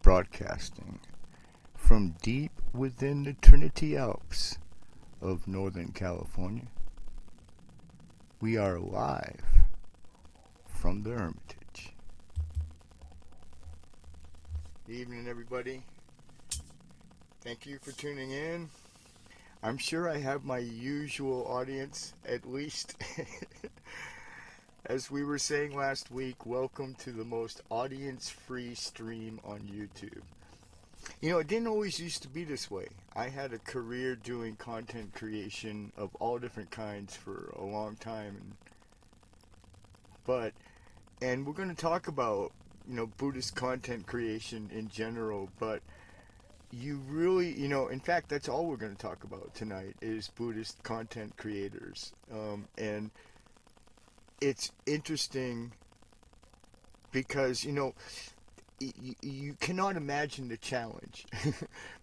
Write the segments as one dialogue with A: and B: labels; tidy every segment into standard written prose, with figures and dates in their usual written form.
A: broadcasting from deep within the Trinity Alps of Northern California. We are live from the Hermitage. Good evening, everybody. Thank you for tuning in. I'm sure I have my usual audience, at least. As we were saying last week, welcome to the most audience-free stream on YouTube. You know, it didn't always used to be this way. I had a career doing content creation of all different kinds for a long time. And we're going to talk about, Buddhist content creation in general, but you really, in fact, that's all we're going to talk about tonight is Buddhist content creators. And it's interesting because, you cannot imagine the challenge,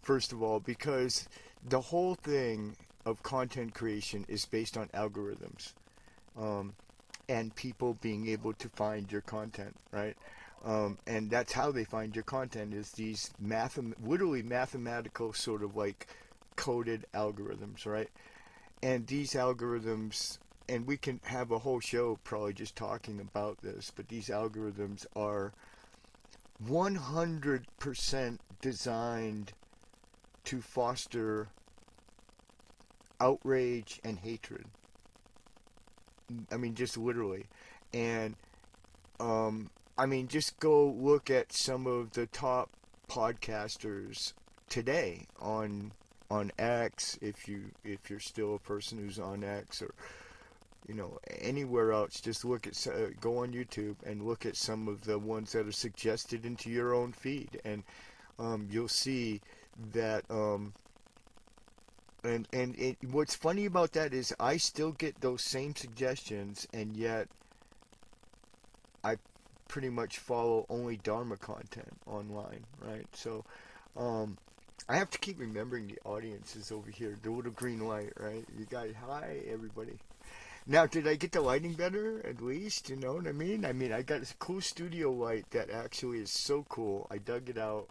A: first of all, because the whole thing of content creation is based on algorithms and people being able to find your content, right? And that's how they find your content is these literally mathematical sort of like coded algorithms, right? And these algorithms, and we can have a whole show probably just talking about this, but these algorithms are 100% designed to foster outrage and hatred. I mean, just literally. And, just go look at some of the top podcasters today on X, if you're still a person who's on X, or anywhere else. Just go on YouTube and look at some of the ones that are suggested into your own feed, and you'll see that. What's funny about that is I still get those same suggestions, and yet I pretty much follow only Dharma content online, right? So I have to keep remembering the audience is over here, the little green light, right? You guys, hi everybody. Now, did I get the lighting better, at least? You know what I mean? I got this cool studio light that actually is so cool. I dug it out,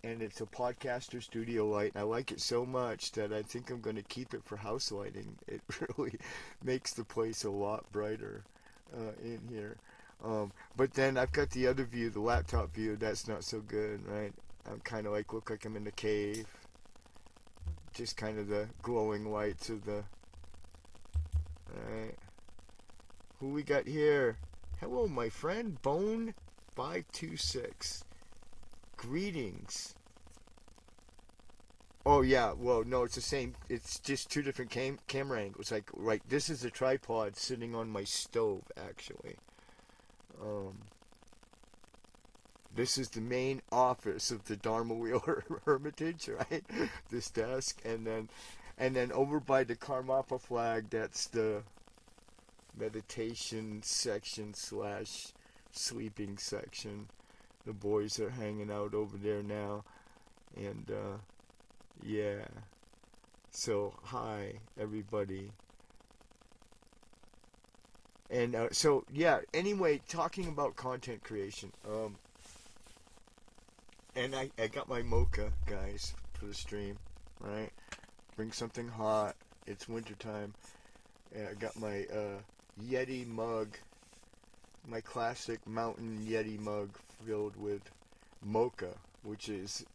A: and it's a podcaster studio light, and I like it so much that I think I'm going to keep it for house lighting. It really makes the place a lot brighter in here. But then I've got the other view, the laptop view. That's not so good, right? I'm kind of look like I'm in a cave. Just kind of the glowing lights of the... Alright. Who we got here? Hello, my friend, Bone526. Greetings. Oh, yeah. Well, no, it's the same. It's just two different camera angles. Like, this is a tripod sitting on my stove, actually. This is the main office of the Dharma Wheel Hermitage, right? This desk, and then over by the Karmapa flag, that's the meditation section / sleeping section. The boys are hanging out over there now, and yeah. So hi everybody. And so yeah. Anyway, talking about content creation. And I got my mocha, guys, for the stream, right? Bring something hot. It's wintertime. And I got my Yeti mug, my classic mountain Yeti mug filled with mocha, which is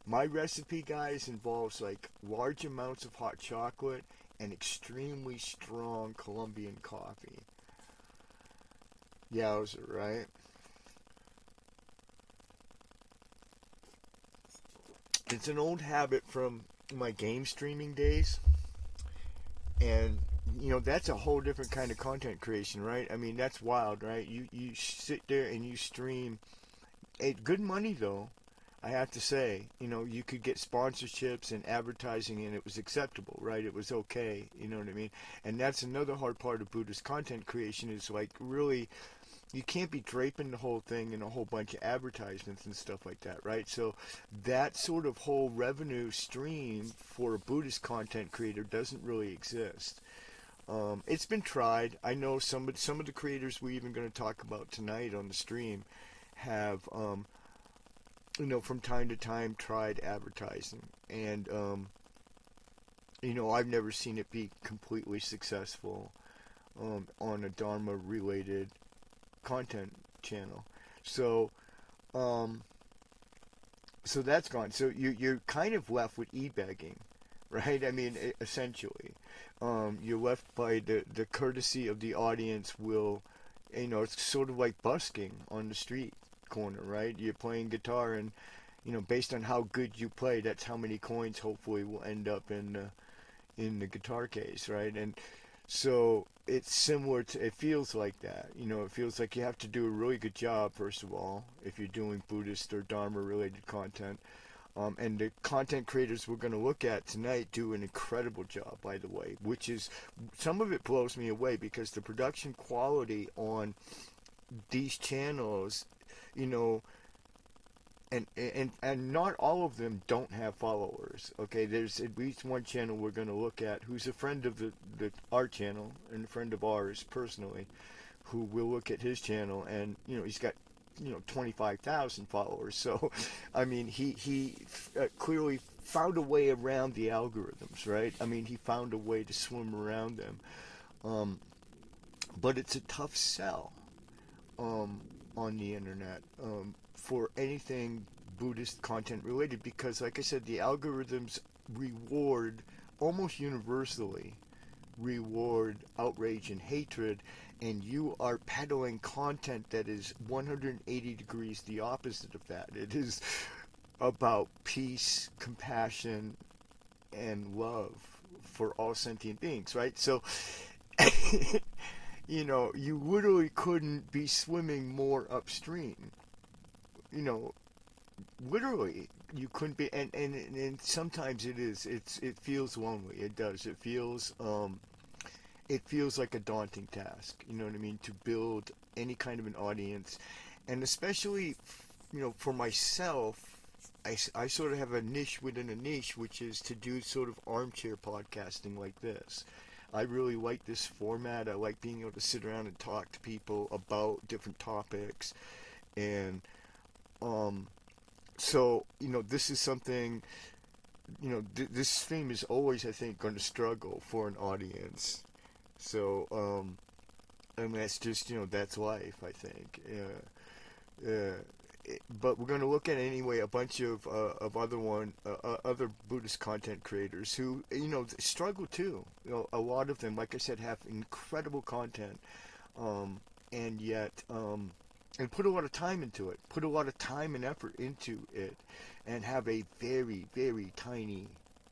A: my recipe, guys, involves large amounts of hot chocolate and extremely strong Colombian coffee. Yowza, right? It's an old habit from my game streaming days, and that's a whole different kind of content creation, right? I mean, that's wild, right? You sit there and you stream. Good money, though, I have to say. You could get sponsorships and advertising, and it was acceptable, right? It was okay, you know what I mean? And that's another hard part of Buddhist content creation is really, you can't be draping the whole thing in a whole bunch of advertisements and stuff like that, right? So that sort of whole revenue stream for a Buddhist content creator doesn't really exist. It's been tried. I know some of the creators we're even going to talk about tonight on the stream have from time to time tried advertising, and I've never seen it be completely successful on a Dharma related content channel. So um, so that's gone. So you're kind of left with e-begging, right? I mean, essentially, you're left by the courtesy of the audience. It's sort of like busking on the street corner, right? You're playing guitar, and based on how good you play, that's how many coins hopefully will end up in the guitar case, right? And so it's similar to, it feels like that. It feels like you have to do a really good job, first of all, if you're doing Buddhist or Dharma related content. And the content creators we're going to look at tonight do an incredible job, by the way, which is, some of it blows me away because the production quality on these channels, you know, and not all of them don't have followers. Okay, there's at least one channel we're going to look at who's a friend of our channel and a friend of ours personally, who will look at his channel, and he's got 25,000 followers. So I mean, he clearly found a way around the algorithms, right? I mean, he found a way to swim around them. um, but it's a tough sell on the internet, for anything Buddhist content related, because, like I said, the algorithms reward, almost universally reward, outrage and hatred, and you are peddling content that is 180 degrees the opposite of that. It is about peace, compassion, and love for all sentient beings, right? So you literally couldn't be swimming more upstream. You know, literally, you couldn't be, and sometimes it feels lonely. It does. It feels like a daunting task. You know what I mean? To build any kind of an audience, and especially, for myself, I sort of have a niche within a niche, which is to do sort of armchair podcasting like this. I really like this format. I like being able to sit around and talk to people about different topics. And so, this is something, this stream is always, I think, going to struggle for an audience. So, and that's just, that's life, I think. But we're going to look at, anyway, a bunch of other Buddhist content creators who struggle too. A lot of them, like I said, have incredible content, and yet and put a lot of time into it, put a lot of time and effort into it, and have a very, very tiny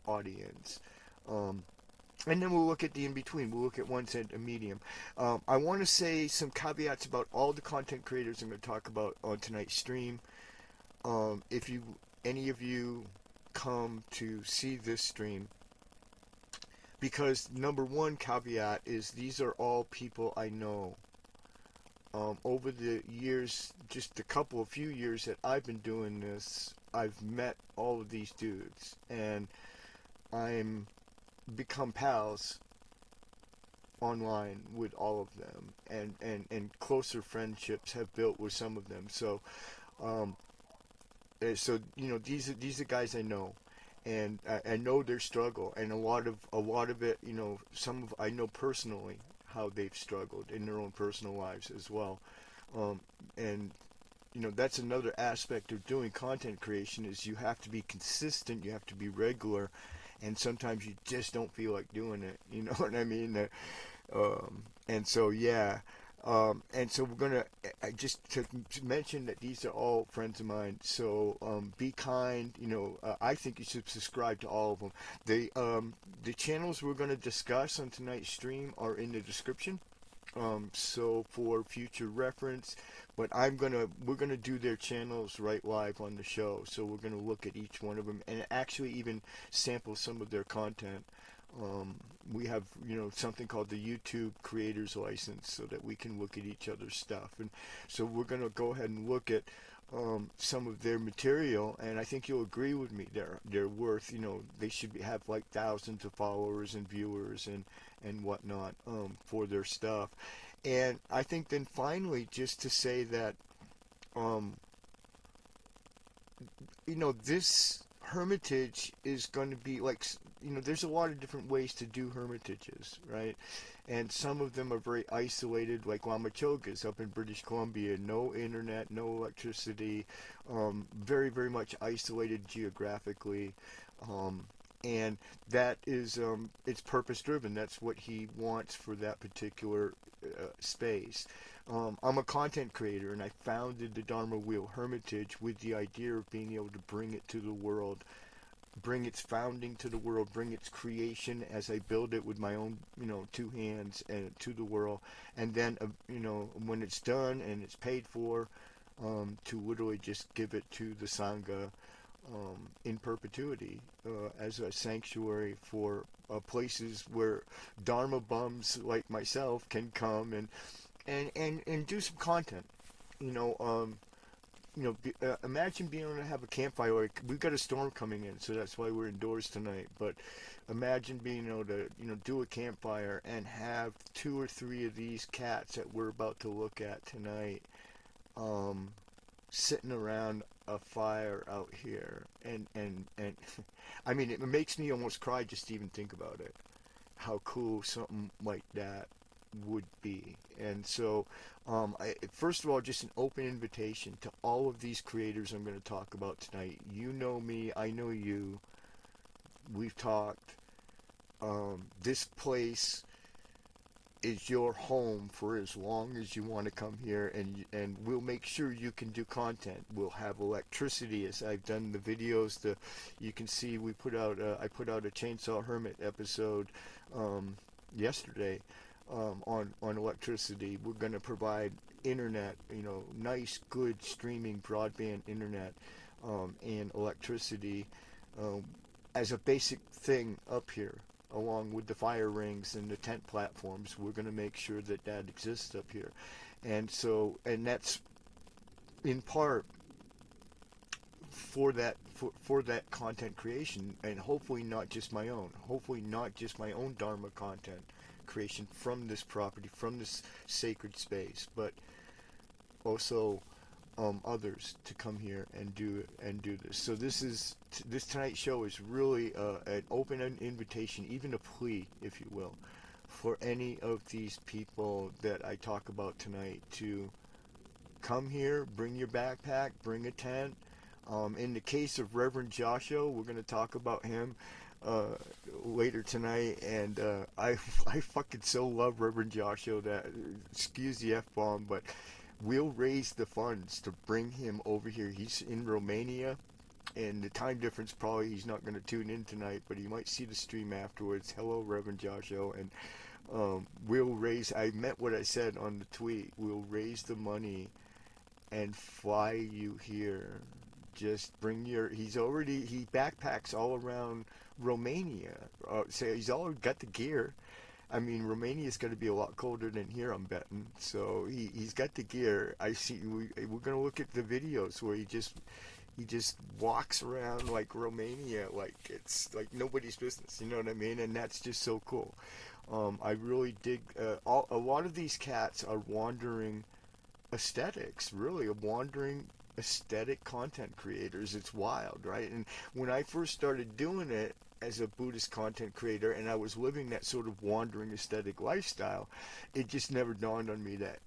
A: audience. And then we'll look at the in-between. We'll look at one cent and medium. I want to say some caveats about all the content creators I'm going to talk about on tonight's stream. If any of you come to see this stream, because number one caveat is these are all people I know. Over the years, just a few years that I've been doing this, I've met all of these dudes, and I'm become pals online with all of them, and closer friendships have built with some of them. So these are guys I know, and I know their struggle, and a lot of it, I know personally how they've struggled in their own personal lives as well. And that's another aspect of doing content creation, is you have to be consistent, you have to be regular, and sometimes you just don't feel like doing it. You know what I mean? And so, yeah. And so we're going to, just to mention that these are all friends of mine. So be kind. I think you should subscribe to all of them. The channels we're going to discuss on tonight's stream are in the description. So for future reference, but we're gonna do their channels right live on the show. So we're gonna look at each one of them and actually even sample some of their content. We have, something called the YouTube creators license, so that we can look at each other's stuff. And so we're gonna go ahead and look at some of their material, and I think you'll agree with me. They're worth, they should have like thousands of followers and viewers and whatnot for their stuff. And I think then finally, just to say that this hermitage is going to be like, there's a lot of different ways to do hermitages, right? And some of them are very isolated, like Lamachogas up in British Columbia. No internet, no electricity, very, very much isolated geographically. Um, and that is, it's purpose driven. That's what he wants for that particular space. I'm a content creator, and I founded the Dharma Wheel Hermitage with the idea of being able to bring it to the world, bring its founding to the world, bring its creation as I build it with my own, two hands and to the world, and then, when it's done and it's paid for, to literally just give it to the Sangha in perpetuity as a sanctuary for places where Dharma bums like myself can come and do some content. You know, imagine being able to have a campfire. Like, we've got a storm coming in, so that's why we're indoors tonight. But imagine being able to, do a campfire and have 2 or 3 of these cats that we're about to look at tonight, sitting around a fire out here, and I mean, it makes me almost cry just to even think about it. How cool something like that would be. And so, first of all, just an open invitation to all of these creators I'm going to talk about tonight. You know me, I know you. We've talked. This place is your home for as long as you want to come here, and we'll make sure you can do content. We'll have electricity, as I've done the videos. You can see I put out a Chainsaw Hermit episode yesterday on electricity. We're going to provide internet, nice, good streaming broadband internet, and electricity as a basic thing up here, along with the fire rings and the tent platforms. We're going to make sure that that exists up here. And so, and that's in part for that content creation, and hopefully not just my own Dharma content creation from this property, from this sacred space, but also others to come here and do this. So this tonight's show is really an open invitation, even a plea, if you will, for any of these people that I talk about tonight to come here, bring your backpack, bring a tent. In the case of Reverend Joshua, we're going to talk about him later tonight, and I fucking so love Reverend Joshua that, excuse the F-bomb, but we'll raise the funds to bring him over here. He's in Romania, and the time difference, probably he's not going to tune in tonight, but he might see the stream afterwards. Hello, Reverend Joshua, and we'll raise, I meant what I said on the tweet, we'll raise the money and fly you here. Just bring he backpacks all around Romania. So he's all got the gear. I mean, Romania's going to be a lot colder than here, I'm betting. So he's got the gear. I see. We're going to look at the videos where he just walks around like Romania, like it's like nobody's business. You know what I mean? And that's just so cool. I really dig. A lot of these cats are wandering aesthetics, really, wandering aesthetic content creators. It's wild, right? And when I first started doing it as a Buddhist content creator, and I was living that sort of wandering aesthetic lifestyle, it just never dawned on me that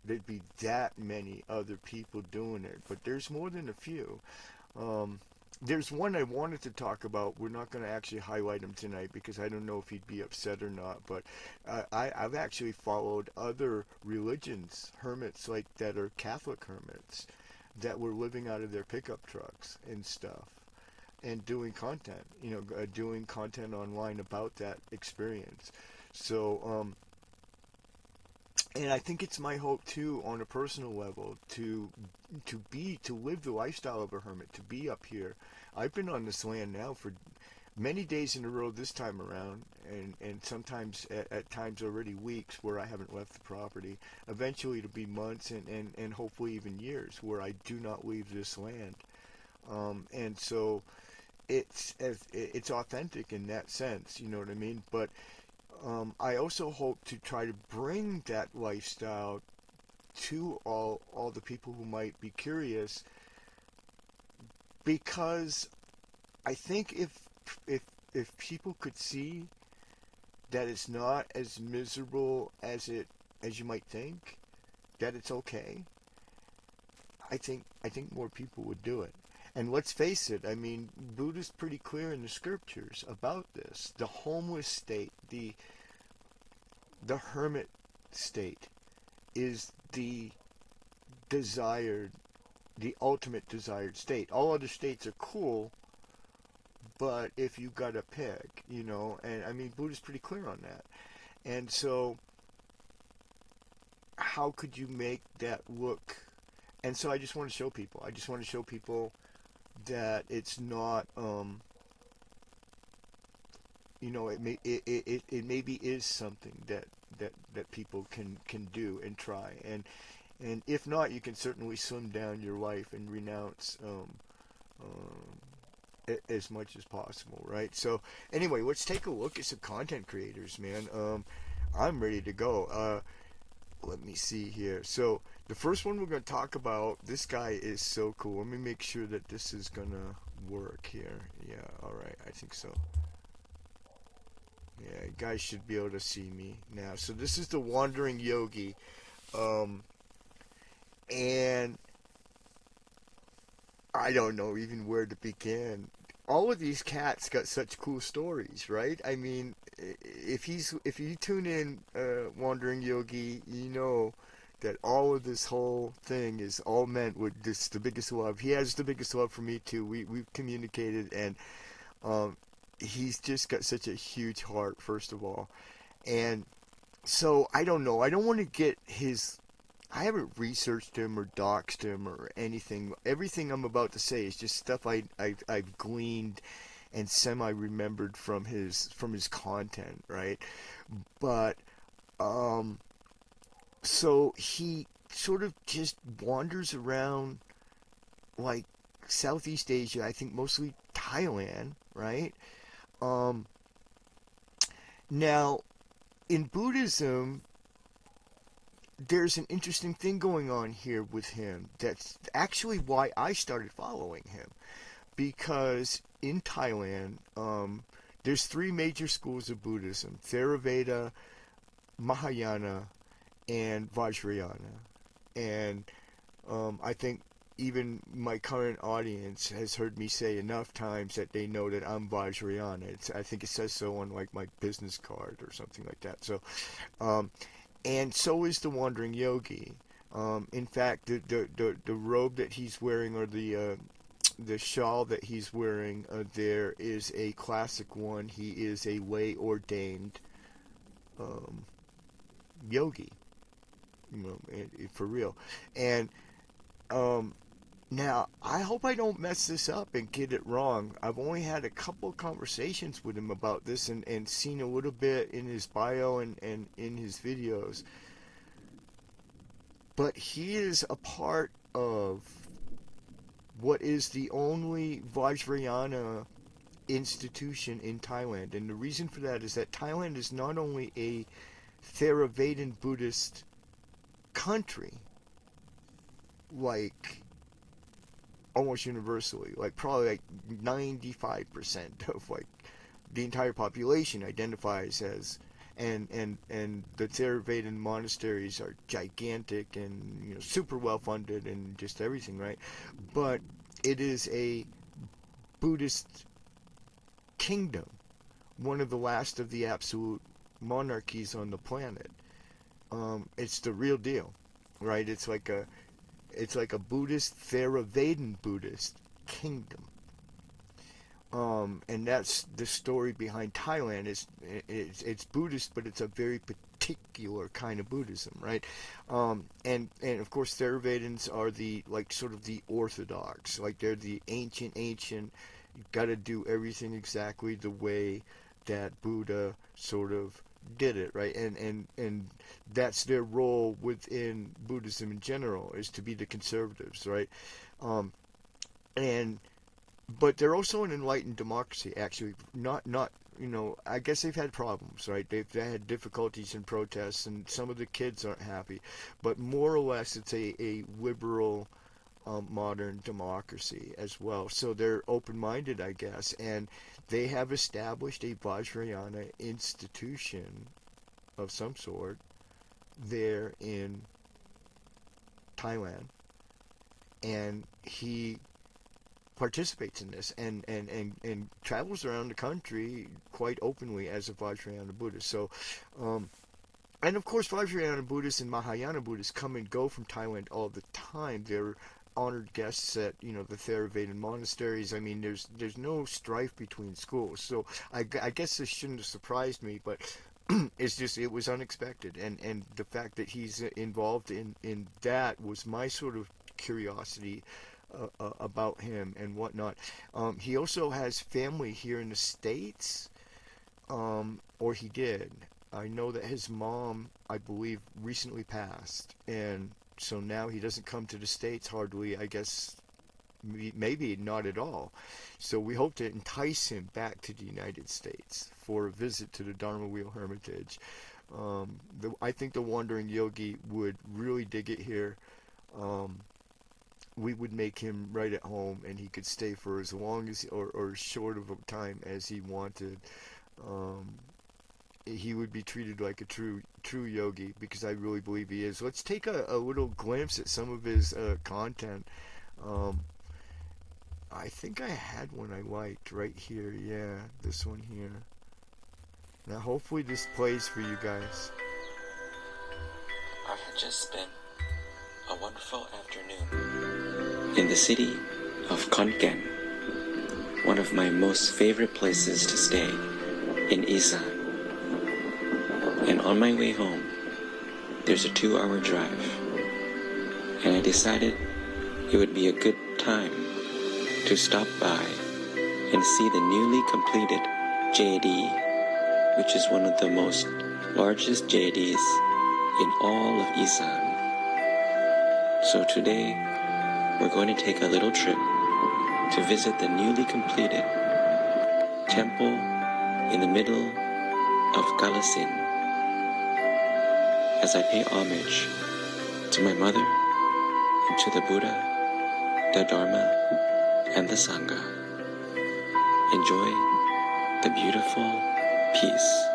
A: there'd be that many other people doing it. But there's more than a few. There's one I wanted to talk about. We're not going to actually highlight him tonight because I don't know if he'd be upset or not. But I've actually followed other religions, hermits like that are Catholic hermits, that were living out of their pickup trucks and stuff, and doing content, doing content online about that experience. So, and I think it's my hope too, on a personal level, to live the lifestyle of a hermit, to be up here. I've been on this land now for many days in a row this time around, and sometimes at times already weeks where I haven't left the property. Eventually it'll be months and hopefully even years where I do not leave this land. And so it's authentic in that sense, you know what I mean? But I also hope to try to bring that lifestyle to all the people who might be curious, because I think if if people could see that it's not as miserable as you might think, that it's okay, I think more people would do it. And let's face it, I mean, Buddha's pretty clear in the scriptures about this. The homeless state, the hermit state is desired, the ultimate desired state. All other states are cool, but if you got to pick, and I mean, Buddha's pretty clear on that. And so, how could you make that look? And so, I just want to show people. I just want to show people that it's not, it maybe is something that people can do and try. And if not, you can certainly slim down your life and renounce as much as possible, right? So anyway, let's take a look at some content creators, man. I'm ready to go. Let me see here. So the first one we're going to talk about, this guy is so cool. Let me make sure that this is going to work here. Yeah, all right, I think so. Yeah, you guys should be able to see me now. So this is the Wandering Yogi. And I don't know even where to begin. All of these cats got such cool stories, right? I mean, if you tune in Wandering Yogi, you know that all of this whole thing is all meant with just the biggest love. He has the biggest love for me too. We've communicated, and he's just got such a huge heart, first of all. And so I don't know. I don't want to get his. I haven't researched him or doxed him or anything. Everything I'm about to say is just stuff I've gleaned and semi-remembered from his content, right? But so he sort of just wanders around like Southeast Asia, I think mostly Thailand, right? Um, Now in Buddhism, there's an interesting thing going on here with him. That's actually why I started following him. Because in Thailand, there's three major schools of Buddhism: Theravada, Mahayana, and Vajrayana. And I think even my current audience has heard me say enough times that they know that I'm Vajrayana. I think it says so on like my business card or something like that. So, and so is the Wandering Yogi. In fact, the robe that he's wearing, or the shawl that he's wearing, there is a classic one. He is a lay ordained um, yogi, for real. And um, now I hope I don't mess this up and get it wrong. I've only had a couple conversations with him about this, and seen a little bit in his bio and in his videos. But he is a part of what is the only Vajrayana institution in Thailand. And the reason for that is that Thailand is not only a Theravada Buddhist country, like almost universally, like probably like 95% of like the entire population identifies as, and the Theravada monasteries are gigantic and super well funded and just everything, right? But it is a Buddhist kingdom, one of the last of the absolute monarchies on the planet. It's the real deal, right? It's like a Buddhist, Theravada Buddhist kingdom. And that's the story behind Thailand. It's Buddhist, but it's a very particular kind of Buddhism, right? And of course, Theravadins are the sort of the orthodox, like they're the ancient. You got to do everything exactly the way that Buddha sort of did it, right? And that's their role within Buddhism in general, is to be the conservatives, right? And But they're also an enlightened democracy, actually. Not I guess they've had problems, right? They've had difficulties in protests, and some of the kids aren't happy. But more or less, it's a liberal modern democracy as well. So they're open-minded, I guess, and they have established a Vajrayana institution of some sort there in Thailand, and he participates in this and travels around the country quite openly as a Vajrayana Buddhist. So, and of course, Vajrayana Buddhists and Mahayana Buddhists come and go from Thailand all the time. They're honored guests at the Theravada monasteries. I mean, there's no strife between schools. So I guess this shouldn't have surprised me, but it's just it was unexpected, and the fact that he's involved in that was my sort of curiosity about him and whatnot. He also has family here in the States, or he did. I know that his mom, I believe, recently passed, and so now he doesn't come to the States hardly, I guess, maybe not at all. So we hope to entice him back to the United States for a visit to the Dharma Wheel Hermitage. I think the Wandering Yogi would really dig it here. We would make him right at home, and he could stay for as long as or short of a time as he wanted. He would be treated like a true yogi, because I really believe he is. Let's take a little glimpse at some of his content. I think I had one I liked right here. Yeah, this one here. Now hopefully this plays for you guys.
B: I had just spent a wonderful afternoon in the city of Khon Kaen, one of my most favorite places to stay in Isan. And on my way home, there's a 2-hour drive, and I decided it would be a good time to stop by and see the newly completed JD, which is one of the most largest JDs in all of Isan. So today, we're going to take a little trip to visit the newly completed temple in the middle of Kalasin, as I pay homage to my mother and to the Buddha, the Dharma, and the Sangha. Enjoy the beautiful peace.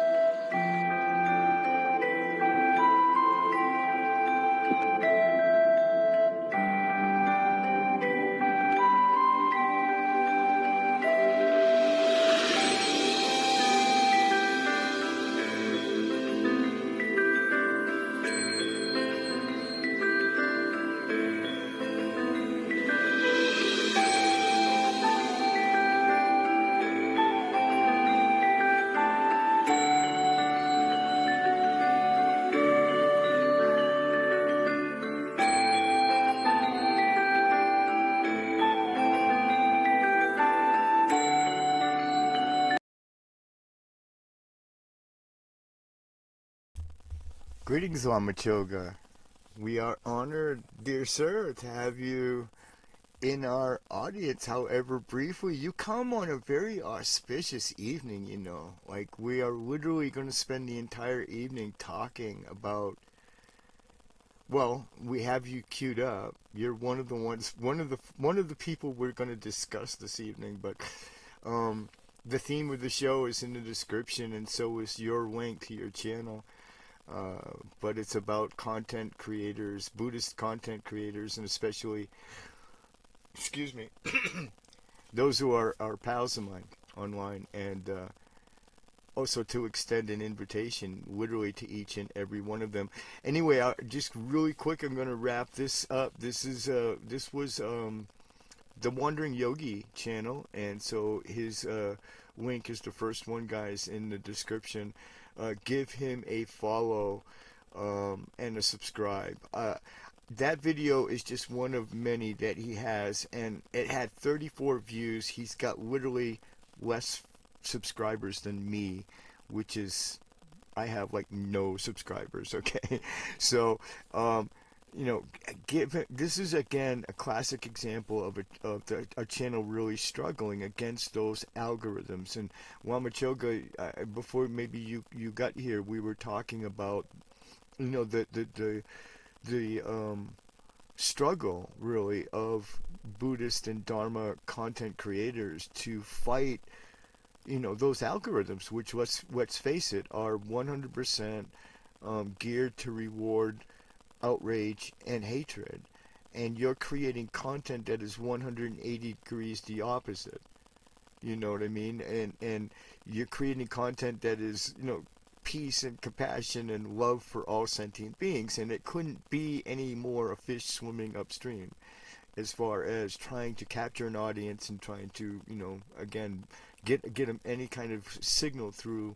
A: Greetings, Lama Choga. We are honored, dear sir, to have you in our audience, however briefly. You come on a very auspicious evening, Like, we are literally going to spend the entire evening talking about, well, we have you queued up. You're one of the people we're going to discuss this evening, but the theme of the show is in the description, and so is your link to your channel. But it's about content creators, Buddhist content creators, and especially, excuse me, those who are pals of mine online, and also to extend an invitation literally to each and every one of them. Anyway, just really quick, I'm going to wrap this up. This was the Wandering Yogi channel, and so his link is the first one, guys, in the description. Give him a follow and a subscribe. That video is just one of many that he has, and it had 34 views. He's got literally less subscribers than me, which is, I have like no subscribers, okay? So, this is again a classic example of a channel really struggling against those algorithms. And Lama Choga, before maybe you got here, we were talking about the struggle really of Buddhist and Dharma content creators to fight, those algorithms, which let's face it, are 100% geared to reward outrage and hatred, and you're creating content that is 180 degrees the opposite. You know what I mean? And you're creating content that is, peace and compassion and love for all sentient beings, and it couldn't be any more a fish swimming upstream as far as trying to capture an audience and trying to, again, get any kind of signal through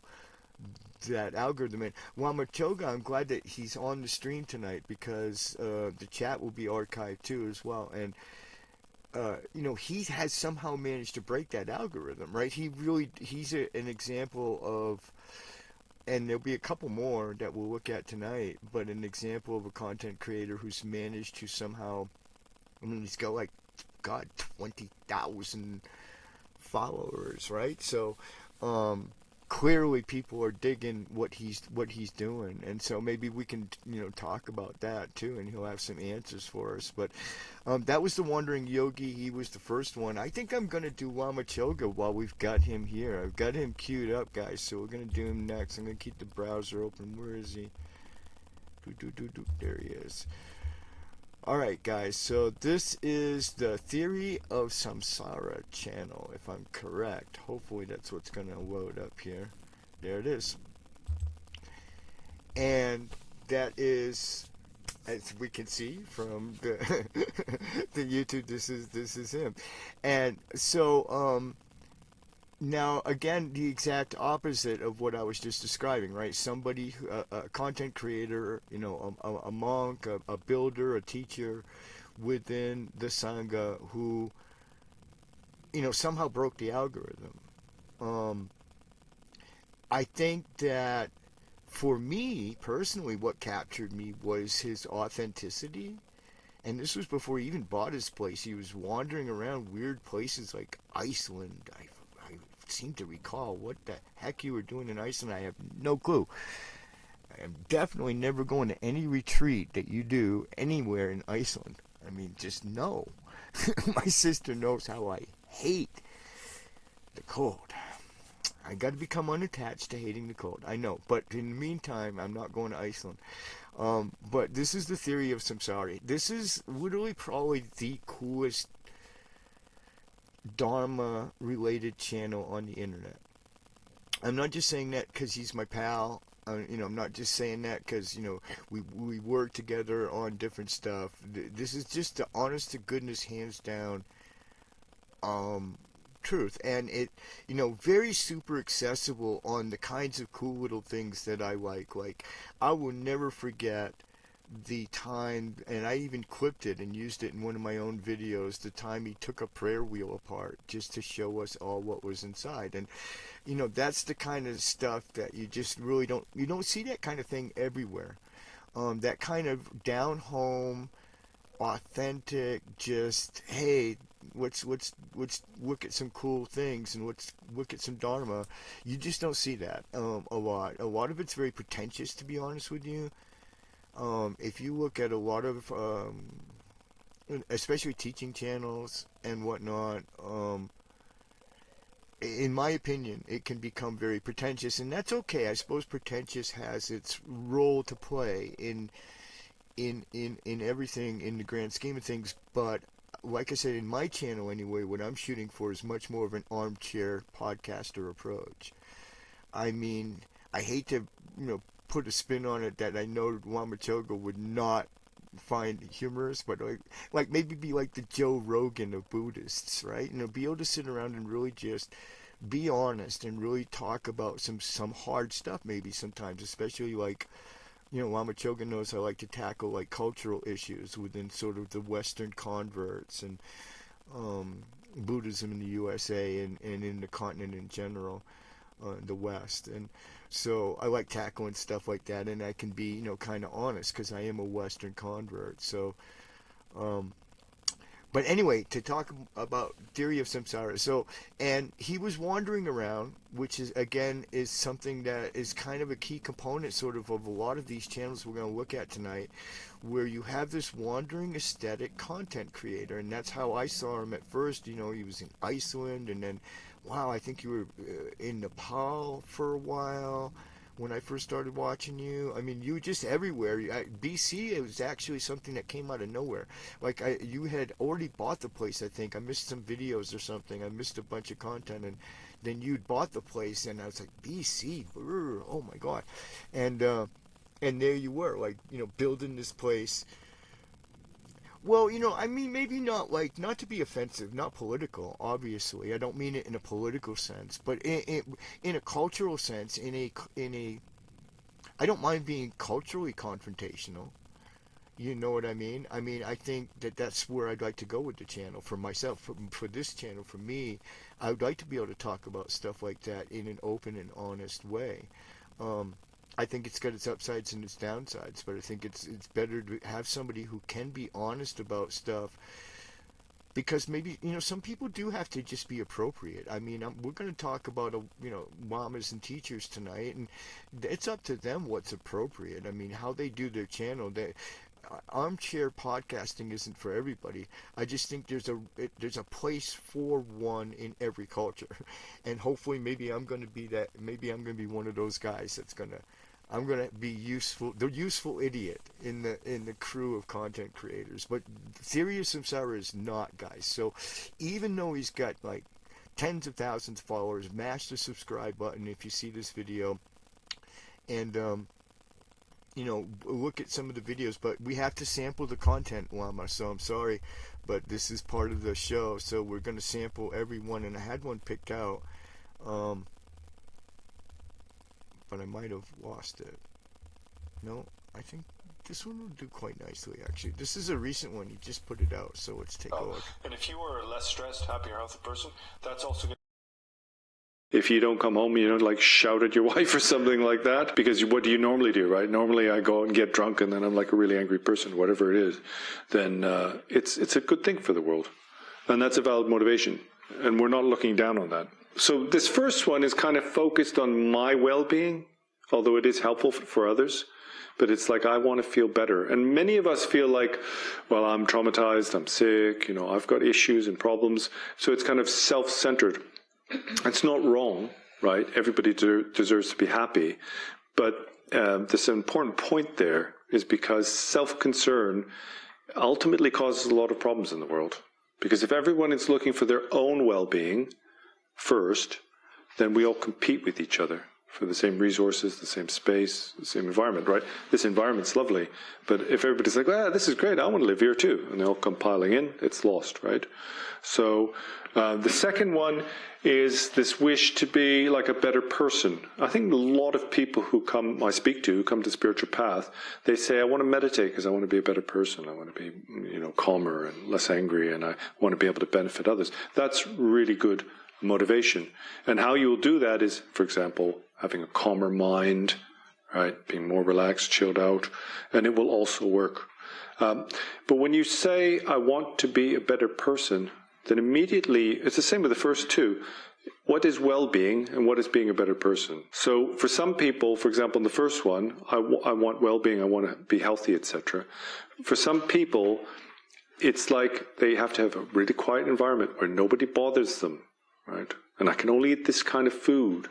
A: that algorithm. And Wama Choga, I'm glad that he's on the stream tonight, because the chat will be archived too as well. And he has somehow managed to break that algorithm, right? He's an example of, and there'll be a couple more that we'll look at tonight, but an example of a content creator who's managed to somehow, he's got 20,000 followers, right? So, clearly people are digging what he's doing, and so maybe we can talk about that too, and he'll have some answers for us. But that was the Wandering Yogi. He was the first one. I think I'm gonna do Lama Choga while we've got him here. I've got him queued up, guys, so we're gonna do him next. I'm gonna keep the browser open. Where is he? There he is. Alright, guys, so this is the Theory of Samsara channel, if I'm correct. Hopefully that's what's going to load up here. There it is. And that is, as we can see from the the YouTube, this is him. And so now, again, the exact opposite of what I was just describing, right? Somebody, a content creator, a monk, a builder, a teacher within the Sangha who, somehow broke the algorithm. I think that for me, personally, what captured me was his authenticity. And this was before he even bought his place. He was wandering around weird places like Iceland. I seem to recall what the heck you were doing in Iceland. I have no clue. I am definitely never going to any retreat that you do anywhere in Iceland. I mean, just no. My sister knows how I hate the cold. I got to become unattached to hating the cold. I know, but in the meantime, I'm not going to Iceland. But this is the Theory of Samsara. This is literally probably the coolest Dharma related channel on the internet. I'm not just saying that because he's my pal. I'm not just saying that because we work together on different stuff. This is just the honest to goodness, hands down truth, and it very super accessible on the kinds of cool little things that I like. Like, I will never forget the time, and I even clipped it and used it in one of my own videos, the time he took a prayer wheel apart just to show us all what was inside. And that's the kind of stuff that you just really don't see that kind of thing everywhere. That kind of down home, authentic, just, hey, let's look at some cool things and let's look at some Dharma. You just don't see that a lot. A lot of it's very pretentious, to be honest with you. If you look at a lot of, especially teaching channels and whatnot, in my opinion, it can become very pretentious, and that's okay. I suppose pretentious has its role to play in everything in the grand scheme of things. But like I said, in my channel anyway, what I'm shooting for is much more of an armchair podcaster approach. I mean, I hate to put a spin on it that I know Lama Choga would not find humorous, but like maybe be like the Joe Rogan of Buddhists, right? Be able to sit around and really just be honest and really talk about some hard stuff maybe sometimes, especially like Lama Choga knows I like to tackle like cultural issues within sort of the Western converts and Buddhism in the USA and in the continent in general, the West. And so I like tackling stuff like that, and I can be, kind of honest because I am a Western convert. So, But anyway, to talk about theory of samsara. So, and he was wandering around, which is again is something that is kind of a key component, sort of a lot of these channels we're going to look at tonight, where you have this wandering aesthetic content creator, and that's how I saw him at first. You know, he was in Iceland, and then, wow, I think you were in Nepal for a while when I first started watching you. I mean, you were just everywhere. BC, it was actually something that came out of nowhere. Like, you had already bought the place, I think. I missed some videos or something. I missed a bunch of content, and then you'd bought the place, and I was like, BC, oh my God. And there you were, like, you know, building this place. Well, you know, I mean, maybe not like, not to be offensive, not political, obviously. I don't mean it in a political sense, but in a cultural sense, I don't mind being culturally confrontational. You know what I mean? I mean, I think that that's where I'd like to go with the channel for myself, for this channel, for me. I would like to be able to talk about stuff like that in an open and honest way. I think it's got its upsides and its downsides, but I think it's better to have somebody who can be honest about stuff, because maybe, you know, some people do have to just be appropriate. I mean, we're going to talk about you know, mamas and teachers tonight, and it's up to them what's appropriate. I mean, how they do their channel. Armchair podcasting isn't for everybody. I just think there's a place for one in every culture, and hopefully maybe I'm going to be that. Maybe I'm going to be one of those guys that's going to. I'm gonna be useful, the useful idiot in the crew of content creators. But Theory of Samsara is not, guys. So even though he's got like tens of thousands of followers, mash the subscribe button if you see this video, and you know, look at some of the videos. But we have to sample the content, Llama. So I'm sorry, but this is part of the show. So we're gonna sample every one, and I had one picked out. But I might have lost it. No, I think this one will do quite nicely, actually. This is a recent one. He just put it out, so let's take a look.
C: And if you were a less stressed, happier, healthy person, that's also good.
D: If you don't come home, you don't like shout at your wife or something like that, because what do you normally do, right? Normally I go out and get drunk and then I'm like a really angry person, whatever it is. Then it's a good thing for the world. And that's a valid motivation. And we're not looking down on that. So this first one is kind of focused on my well-being, although it is helpful for others. But it's like, I want to feel better. And many of us feel like, well, I'm traumatized, I'm sick, you know, I've got issues and problems. So it's kind of self-centered. It's not wrong, right? Everybody deserves to be happy. But this important point there is because self-concern ultimately causes a lot of problems in the world. Because if everyone is looking for their own well-being first, then we all compete with each other for the same resources, the same space, the same environment, right? This environment's lovely, but if everybody's like, ah, this is great, I want to live here too, and they all come piling in, it's lost, right? So the second one is this wish to be like a better person. I think a lot of people who I speak to, who come to spiritual path, they say, I want to meditate because I want to be a better person. I want to be, you know, calmer and less angry, and I want to be able to benefit others. That's really good motivation. And how you will do that is, for example, having a calmer mind, right? Being more relaxed, chilled out, and it will also work. But when you say, I want to be a better person, then immediately, it's the same with the first two. What is well-being and what is being a better person? So for some people, for example, in the first one, I want well-being, I want to be healthy, etc. For some people, it's like they have to have a really quiet environment where nobody bothers them, right? And I can only eat this kind of food.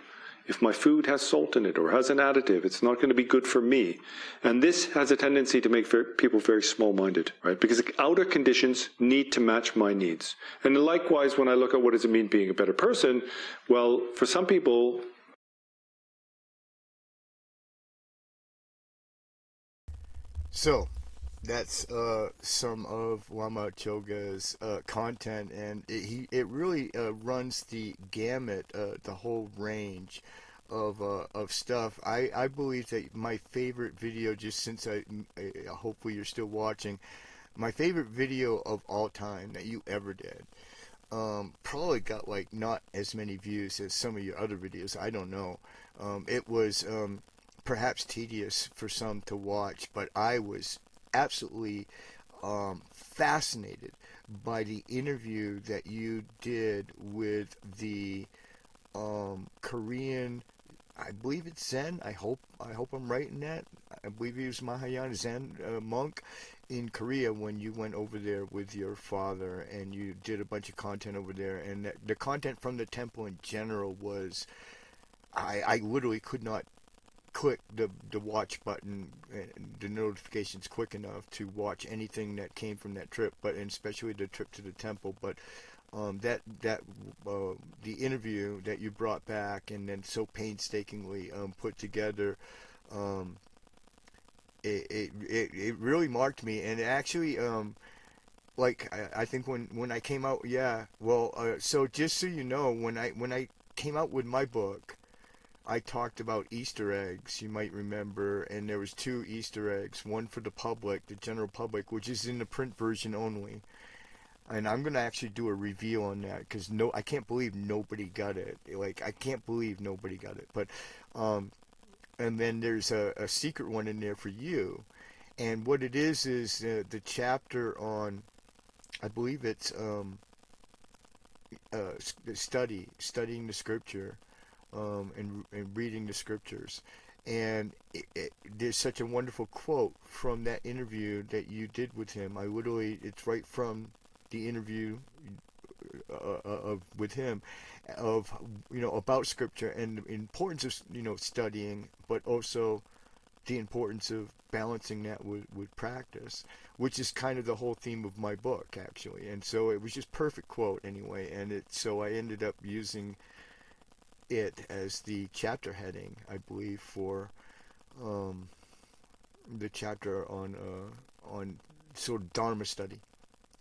D: If my food has salt in it or has an additive, it's not going to be good for me. And this has a tendency to make people very small-minded, right? Because the outer conditions need to match my needs. And likewise, when I look at what does it mean being a better person, well, for some people...
A: So, that's some of Lama Choga's content, and it really runs the gamut, the whole range of stuff. I believe that my favorite video, just since hopefully you're still watching, my favorite video of all time that you ever did, probably got like not as many views as some of your other videos. I don't know. It was perhaps tedious for some to watch, but I was absolutely fascinated by the interview that you did with the Korean. I believe it's Zen. I hope I'm right in that. I believe he was Mahayana Zen monk in Korea when you went over there with your father, and you did a bunch of content over there. And the content from the temple in general was, I literally could not click the watch button and the notifications quick enough to watch anything that came from that trip, but and especially the trip to the temple. But the interview that you brought back and then so painstakingly put together, it really marked me. And actually, like I think when I came out, yeah, well, so just so you know, when I came out with my book, I talked about Easter eggs, you might remember, and there was 2 Easter eggs, one for the public, the general public, which is in the print version only. And I'm gonna actually do a reveal on that because I can't believe nobody got it. Like, I can't believe nobody got it. But and then there's a secret one in there for you. And what it is the chapter on, I believe it's studying the scripture, and reading the scriptures. And there's such a wonderful quote from that interview that you did with him. It's right from the interview with him, about scripture and the importance of studying, but also the importance of balancing that with practice, which is kind of the whole theme of my book, actually. And so it was just perfect quote anyway, and so I ended up using it as the chapter heading, I believe, for the chapter on sort of Dharma study.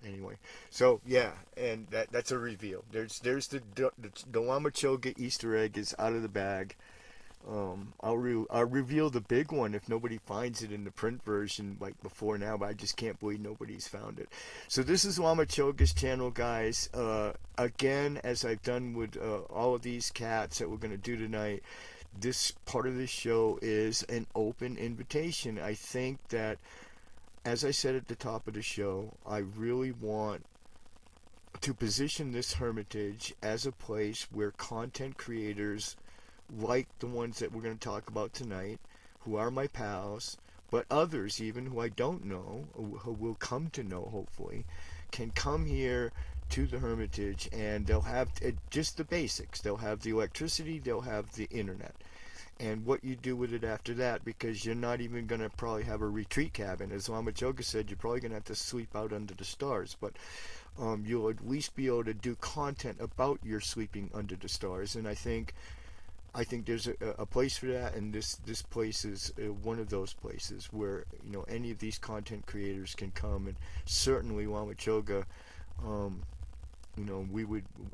A: Anyway, so yeah, and that's a reveal. There's the Lama Choga Easter egg is out of the bag. I'll reveal the big one if nobody finds it in the print version like before now, but I just can't believe nobody's found it. So this is Lama Choga's channel, guys. Again, as I've done with all of these cats that we're going to do tonight, this part of the show is an open invitation. I think that, as I said at the top of the show, I really want to position this Hermitage as a place where content creators like the ones that we're going to talk about tonight, who are my pals, but others even who I don't know, who will come to know hopefully, can come here to the Hermitage, and they'll have just the basics. They'll have the electricity, they'll have the internet. And what you do with it after that, because you're not even going to probably have a retreat cabin. As Lama Choga said, you're probably going to have to sleep out under the stars, but you'll at least be able to do content about your sleeping under the stars. And I think there's a place for that, and this place is one of those places where any of these content creators can come, and certainly Lama Choga.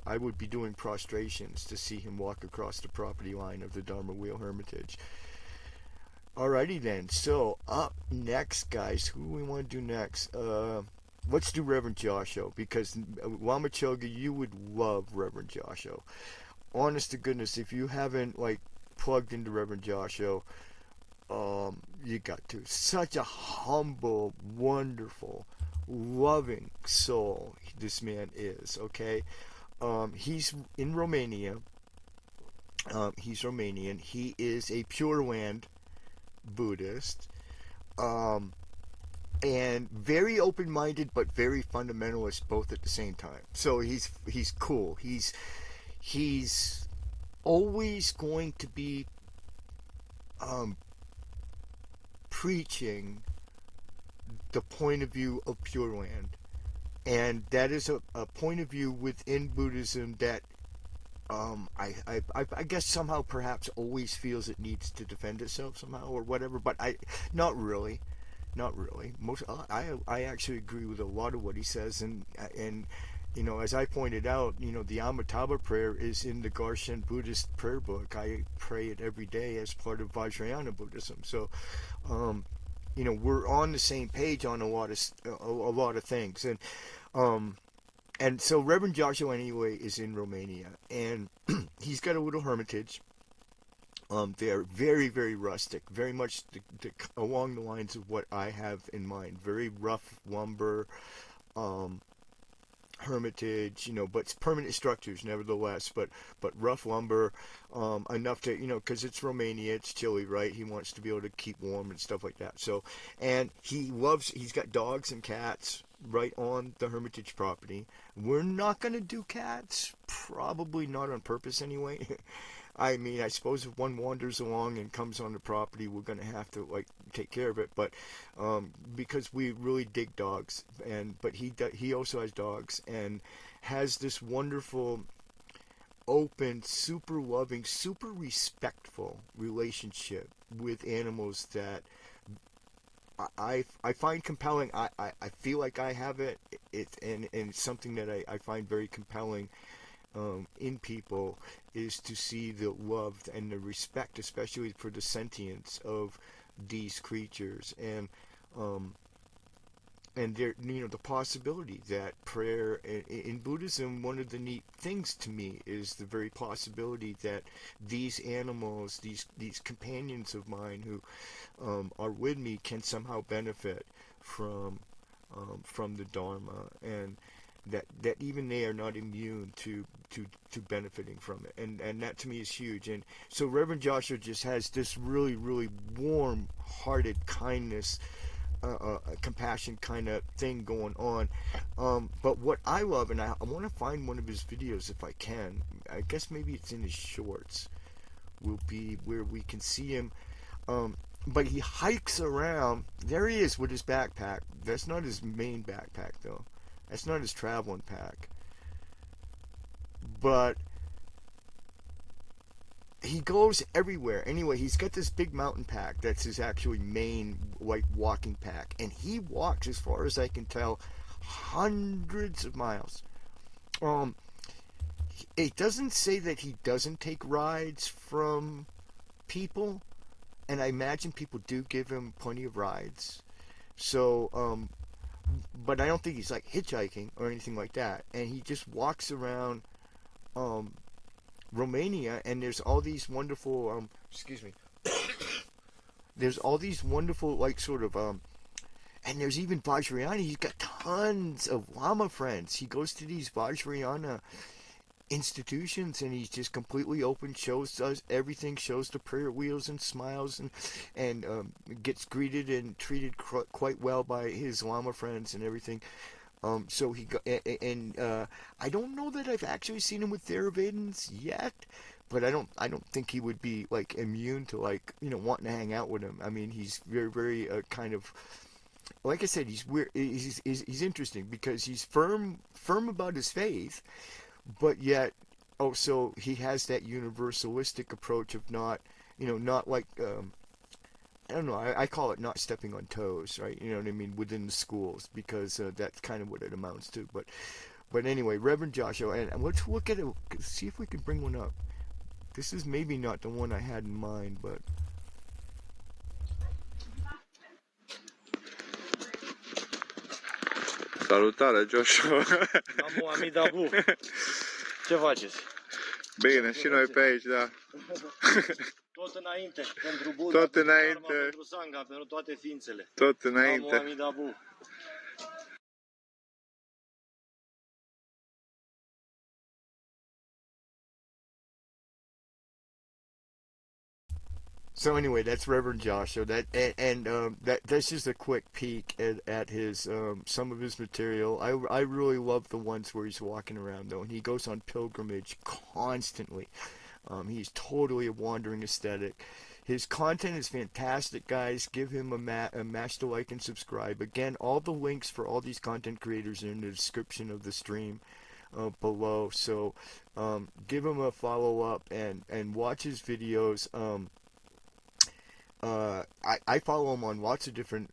A: I would be doing prostrations to see him walk across the property line of the Dharma Wheel Hermitage. Alrighty then, so up next, guys, who do we want to do next? Let's do Reverend Joshua, because Lama Choga, you would love Reverend Joshua. Honest to goodness, if you haven't plugged into Reverend Joshua, you got to. Such a humble, wonderful, loving soul this man is. Okay, he's in Romania. He's Romanian. He is a Pure Land Buddhist, and very open-minded, but very fundamentalist both at the same time. So he's cool. He's always going to be preaching the point of view of Pure Land, and that is a point of view within Buddhism that I guess somehow perhaps always feels it needs to defend itself somehow or whatever, but not really. I actually agree with a lot of what he says, and as I pointed out, the Amitabha prayer is in the Garshan Buddhist prayer book. I pray it every day as part of Vajrayana Buddhism. So, we're on the same page on a lot of things, and so Reverend Joshua anyway is in Romania, and he's got a little hermitage. They are very, very rustic, very much along the lines of what I have in mind. Very rough lumber, um, Hermitage, but it's permanent structures nevertheless. But rough lumber, enough to because it's Romania, it's chilly, right? He wants to be able to keep warm and stuff like that. So, and he's got dogs and cats right on the Hermitage property. We're not gonna do cats, probably not on purpose anyway. I mean, I suppose if one wanders along and comes on the property, we're going to have to take care of it. But because we really dig dogs, but he also has dogs and has this wonderful, open, super loving, super respectful relationship with animals that I find compelling. I feel like I have it. And it's something that I find very compelling. In people is to see the love and the respect, especially for the sentience of these creatures, and there, the possibility that prayer in Buddhism. One of the neat things to me is the very possibility that these animals, these companions of mine who are with me, can somehow benefit from the Dharma, and that even they are not immune to benefiting from it, and that to me is huge. And so Reverend Joshua just has this really, really warm-hearted kindness, compassion kind of thing going on. But what I love, and I want to find one of his videos if I can. I guess maybe it's in his shorts. Will be where we can see him. But he hikes around. There he is with his backpack. That's not his main backpack though. That's not his traveling pack. But he goes everywhere. Anyway, he's got this big mountain pack that's his actually main walking pack. And he walks, as far as I can tell, hundreds of miles. It doesn't say that he doesn't take rides from people. And I imagine people do give him plenty of rides. So, but I don't think he's hitchhiking or anything like that. And he just walks around Romania, and there's all these wonderful excuse me. There's all these wonderful and there's even Vajrayana. He's got tons of Lama friends. He goes to these Vajrayana institutions, and he's just completely open, does everything, shows the prayer wheels and smiles, and gets greeted and treated quite well by his Lama friends and everything. So I don't know that I've actually seen him with Theravadins yet, but I don't think he would be immune to wanting to hang out with him. I mean, he's very, very kind of, like I said, he's weird. He's interesting because he's firm about his faith, but yet also he has that universalistic approach of not I don't know, I call it not stepping on toes, right? You know what I mean, within the schools, because that's kind of what it amounts to. But anyway, Reverend Joshua, and let's look at it, see if we can bring one up. This is maybe not the one I had in mind, but
E: Salutare, Joshua!
F: Am Amidabu. Ce faceți?
E: Bine, și noi pe aici, da.
F: Tot înainte, pentru Buddha,
E: Tot
F: pentru
E: înainte.
F: Dharma, pentru Sangha, pentru toate ființele.
E: Tot
F: Am
E: înainte.
F: Amidabu.
A: so anyway, that's Reverend Joshua. That's just a quick peek at his some of his material. I really love the ones where he's walking around though, and he goes on pilgrimage constantly. He's totally a wandering aesthetic. His content is fantastic, guys. Give him a match to like and subscribe. Again, all the links for all these content creators are in the description of the stream below. So give him a follow up and watch his videos. I follow him on lots of different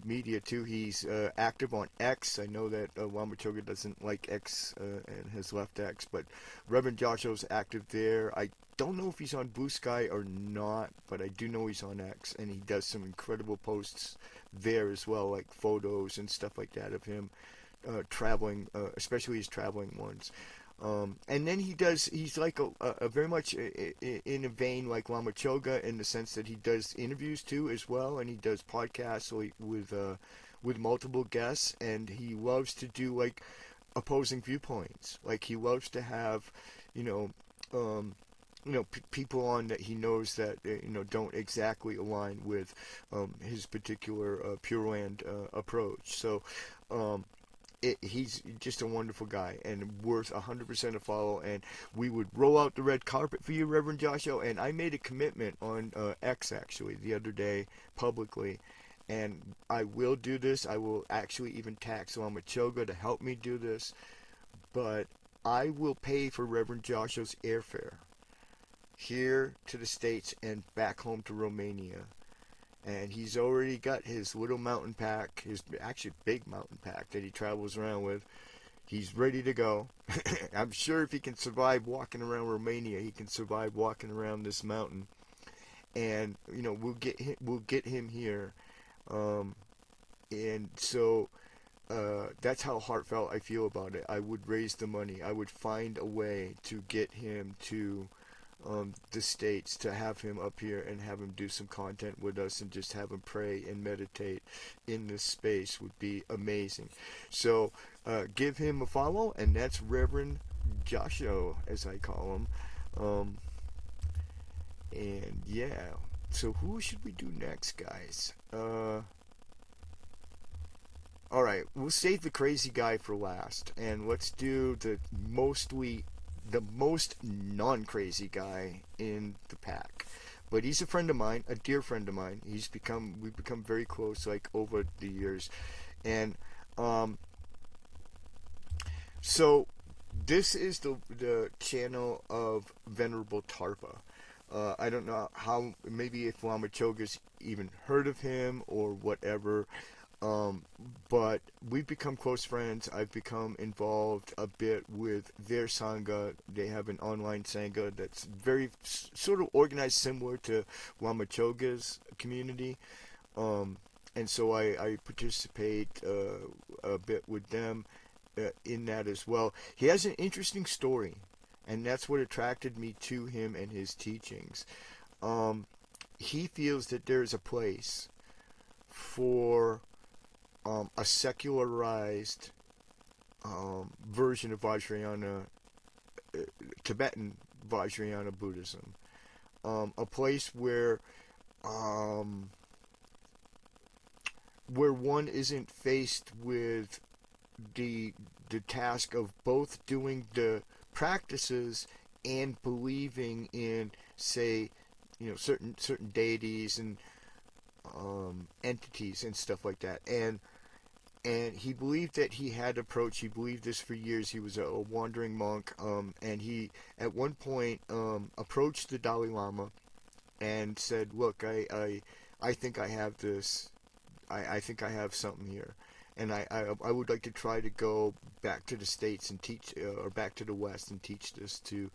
A: media too. He's active on X. I know that Lama Choga doesn't like X and has left X, but Reverend Joshua's active there. I don't know if he's on Blue Sky or not, but I do know he's on X, and he does some incredible posts there as well, like photos and stuff like that of him traveling, especially his traveling ones. And then he's like a very much in a vein like Lama Choga in the sense that he does interviews too as well, and he does podcasts with multiple guests, and he loves to do like opposing viewpoints. Like he loves to have, you know, people on that he knows that don't exactly align with his particular Pure Land approach. So he's just a wonderful guy and worth 100% a follow. And we would roll out the red carpet for you, Reverend Joshua. And I made a commitment on X actually the other day publicly. And I will do this. I will actually even tax Lama Choga to help me do this. But I will pay for Reverend Joshua's airfare here to the States and back home to Romania. And he's already got his little mountain pack, his actually big mountain pack that he travels around with. He's ready to go. I'm sure if he can survive walking around Romania, he can survive walking around this mountain. And we'll get him here. And so that's how heartfelt I feel about it. I would raise the money. I would find a way to get him to the States, to have him up here and have him do some content with us and just have him pray and meditate in this space would be amazing. So give him a follow, and that's Reverend Joshua, as I call him. And yeah, so who should we do next, guys? Alright, we'll save the crazy guy for last, and let's do the most non-crazy guy in the pack. But he's a friend of mine, a dear friend of mine. We've become very close, like, over the years. And so this is the channel of Venerable Tarpa. I don't know how, maybe if Lama Choga's even heard of him or whatever. But we've become close friends. I've become involved a bit with their Sangha. They have an online Sangha that's very sort of organized similar to Lama Choga's community. And so I participate a bit with them in that as well. He has an interesting story, and that's what attracted me to him and his teachings. He feels that there is a place for a secularized version of Vajrayana, Tibetan Vajrayana Buddhism. A place where one isn't faced with the task of both doing the practices and believing in, say, certain deities and entities and stuff like that. And he believed that he had approach. He believed this for years. He was a wandering monk, and he at one point approached the Dalai Lama and said, "Look, I think I have this. I think I have something here, and I would like to try to go back to the States and teach, or back to the West and teach this to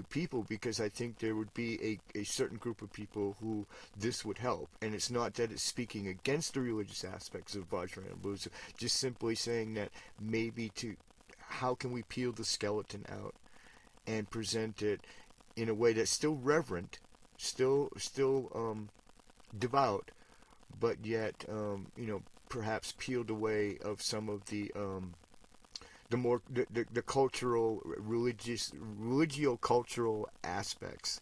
A: people, because I think there would be a certain group of people who this would help." And it's not that it's speaking against the religious aspects of Vajrayana Buddhism, just simply saying that maybe how can we peel the skeleton out and present it in a way that's still reverent, still devout, but yet perhaps peeled away of some of the cultural, religio-cultural aspects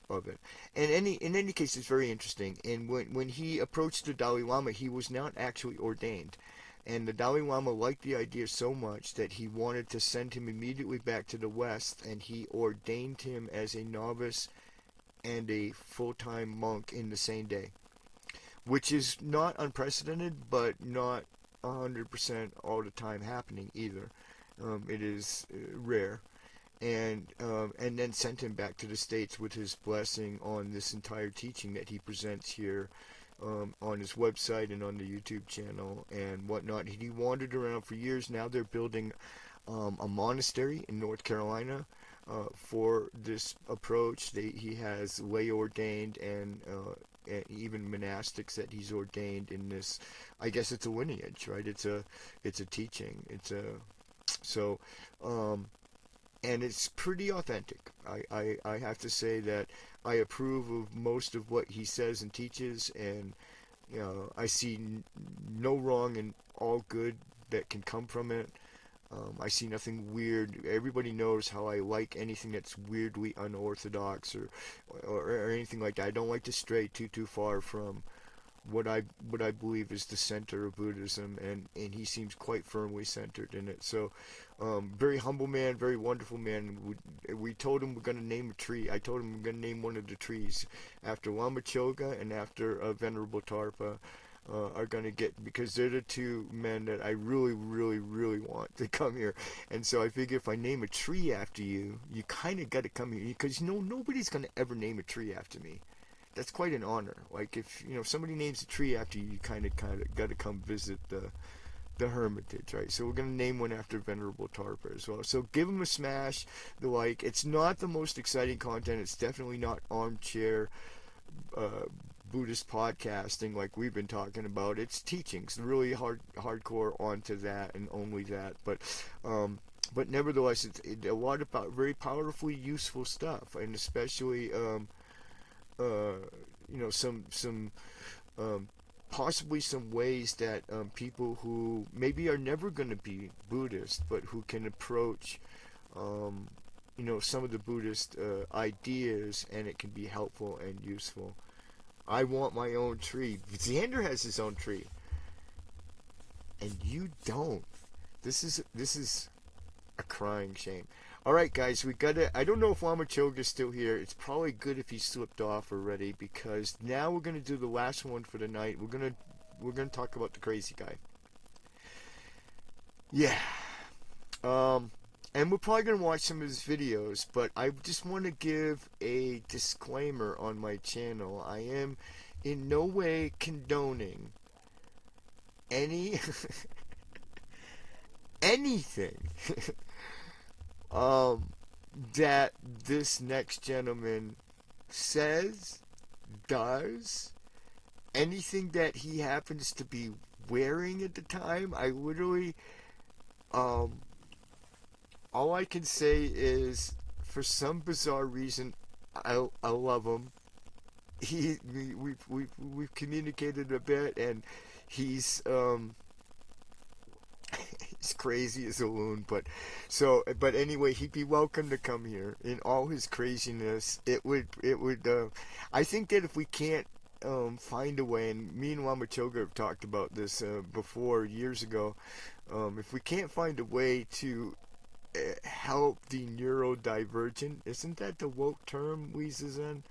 A: of it. And in any case, it's very interesting. And when he approached the Dalai Lama, he was not actually ordained. And the Dalai Lama liked the idea so much that he wanted to send him immediately back to the West, and he ordained him as a novice and a full-time monk in the same day. Which is not unprecedented, but not 100% all the time happening either. It is rare, and then sent him back to the States with his blessing on this entire teaching that he presents here on his website and on the YouTube channel and whatnot. He wandered around for years. Now they're building a monastery in North Carolina for this approach. He has lay ordained and even monastics that he's ordained in this. I guess it's a lineage, right? It's a teaching. and it's pretty authentic. I have to say that I approve of most of what he says and teaches, and I see no wrong and all good that can come from it. I see nothing weird. Everybody knows how I like anything that's weirdly unorthodox or anything like that. I don't like to stray too far from what I believe is the center of Buddhism, and he seems quite firmly centered in it. So, very humble man, very wonderful man. We told him we're going to name a tree. I told him we're going to name one of the trees after Lama Choga and after Venerable Tarpa. Are going to get, because they're the two men that I really, really, really want to come here. And so I figure if I name a tree after you, you kind of got to come here, because nobody's going to ever name a tree after me. That's quite an honor. Like if somebody names a tree after you, you kind of got to come visit the Hermitage, right? So we're going to name one after Venerable Tarpa as well. So give them a smash. It's not the most exciting content. It's definitely not armchair Buddhist podcasting like we've been talking about. It's teachings, really hardcore onto that and only that. But nevertheless, it's a lot about very powerfully useful stuff, and especially some possibly some ways that people who maybe are never going to be Buddhist, but who can approach some of the Buddhist ideas, and it can be helpful and useful. I want my own tree. Xander has his own tree, and you don't. This is a crying shame. All right, guys, we gotta. I don't know if Lama Choga's still here. It's probably good if he slipped off already, because now we're gonna do the last one for the night. We're gonna talk about the crazy guy. Yeah. And we're probably going to watch some of his videos, but I just want to give a disclaimer on my channel. I am in no way condoning anything that this next gentleman says, does, anything that he happens to be wearing at the time. I literally, all I can say is, for some bizarre reason, I love him. We've communicated a bit, and he's he's crazy as a loon. But anyway, he'd be welcome to come here in all his craziness. It would. I think that if we can't find a way, and me and Lama Choga have talked about this before years ago. If we can't find a way to help the neurodivergent, isn't that the woke term we use in?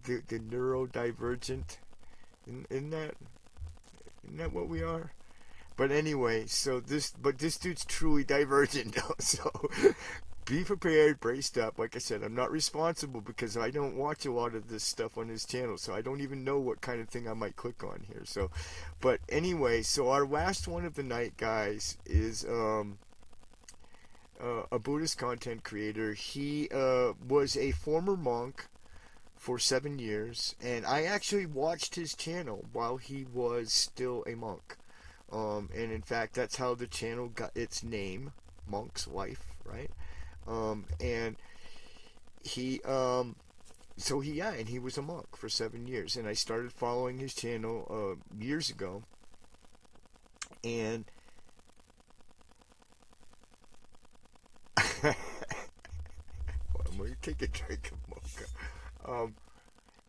A: The neurodivergent, isn't that what we are? But anyway, this dude's truly divergent though, so be prepared, braced up. Like I said, I'm not responsible because I don't watch a lot of this stuff on his channel, so I don't even know what kind of thing I might click on here. So, but anyway, so our last one of the night, guys, is a Buddhist content creator. He was a former monk for 7 years, and I actually watched his channel while he was still a monk. And in fact, that's how the channel got its name, Monk's Life, right? And he, and he was a monk for 7 years, and I started following his channel years ago, and well, I'm going to take a drink of mocha.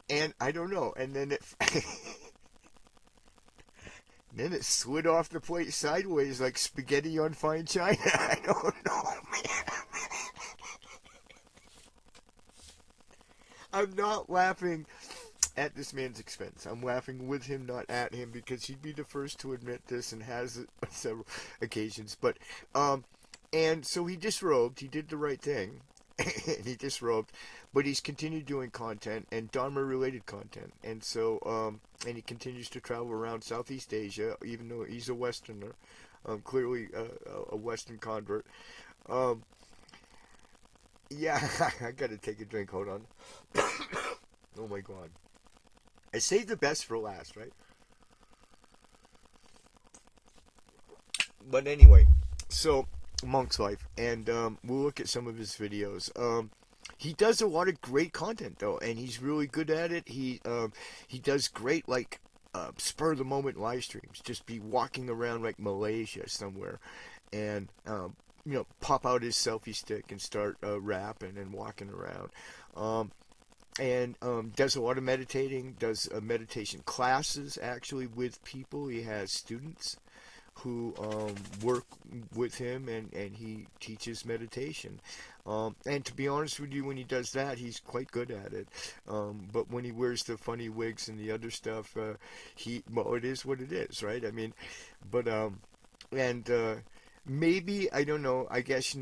A: And I don't know, and then it slid off the plate sideways like spaghetti on fine china. I don't know, man. I'm not laughing at this man's expense. I'm laughing with him, not at him, because he'd be the first to admit this and has it on several occasions. But, and so he disrobed. He did the right thing. And he disrobed. But he's continued doing content and Dharma-related content. And so, and he continues to travel around Southeast Asia, even though he's a Westerner. Clearly a Western convert. Yeah, I gotta take a drink. Hold on. Oh my God. I saved the best for last, right? But anyway, so Monk's Life, and we'll look at some of his videos. He does a lot of great content though, and he's really good at it. He does great like spur of the moment live streams. Just be walking around like Malaysia somewhere, and pop out his selfie stick and start rapping and walking around. And does a lot of meditating. Does meditation classes actually with people. He has students who work with him, and he teaches meditation. And to be honest with you, when he does that, he's quite good at it. But when he wears the funny wigs and the other stuff, it is what it is, right? I mean, but maybe, I don't know, I guess,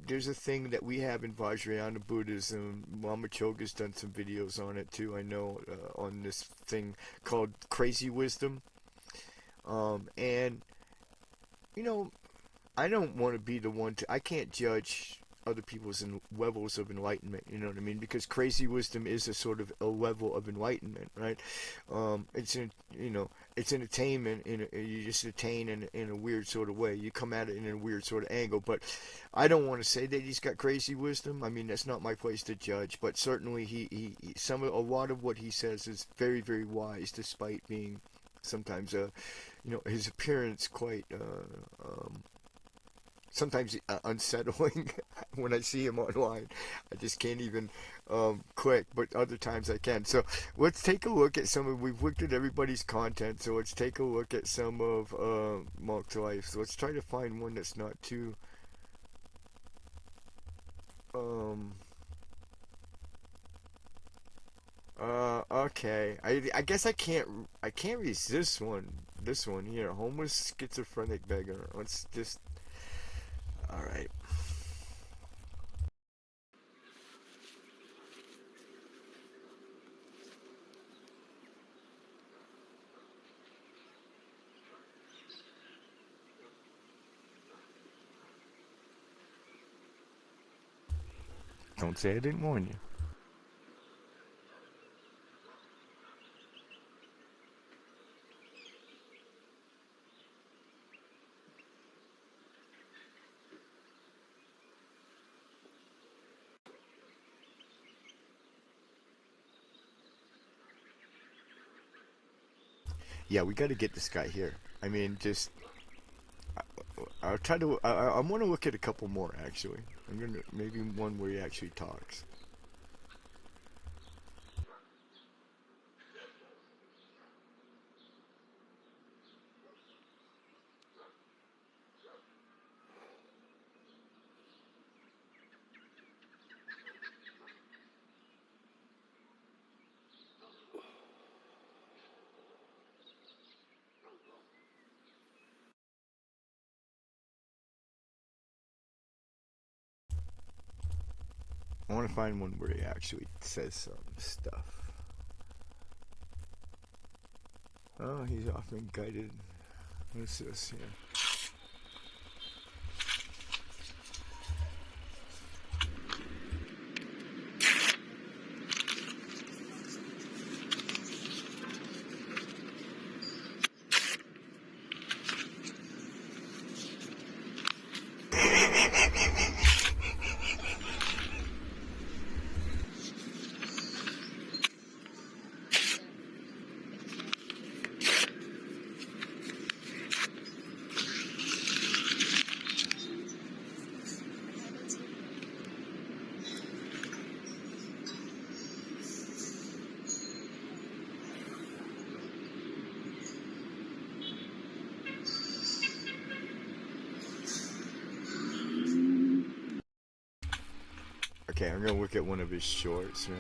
A: there's a thing that we have in Vajrayana Buddhism. Mama Choga's done some videos on it too, I know, on this thing called Crazy Wisdom. And I don't want to be the one I can't judge other people's levels of enlightenment, you know what I mean? Because crazy wisdom is a sort of a level of enlightenment, right? It's an attainment, you just attain in a weird sort of way. You come at it in a weird sort of angle, but I don't want to say that he's got crazy wisdom. I mean, that's not my place to judge, but certainly a lot of what he says is very, very wise, despite being sometimes his appearance quite sometimes unsettling when I see him online. I just can't even click, but other times I can. So let's take a look at we've looked at everybody's content, so let's take a look at some of Monk's Life. So let's try to find one that's not too okay. I guess I can't resist this one here. Homeless schizophrenic beggar. Let's just alright. Don't say I didn't warn you. Yeah, we got to get this guy here. I mean, just I'll try to. I want to look at a couple more actually. I'm gonna maybe one where he actually talks. I want to find one where he actually says some stuff. Oh, he's often guided. What's this here? Okay, I'm gonna look at one of his shorts, man.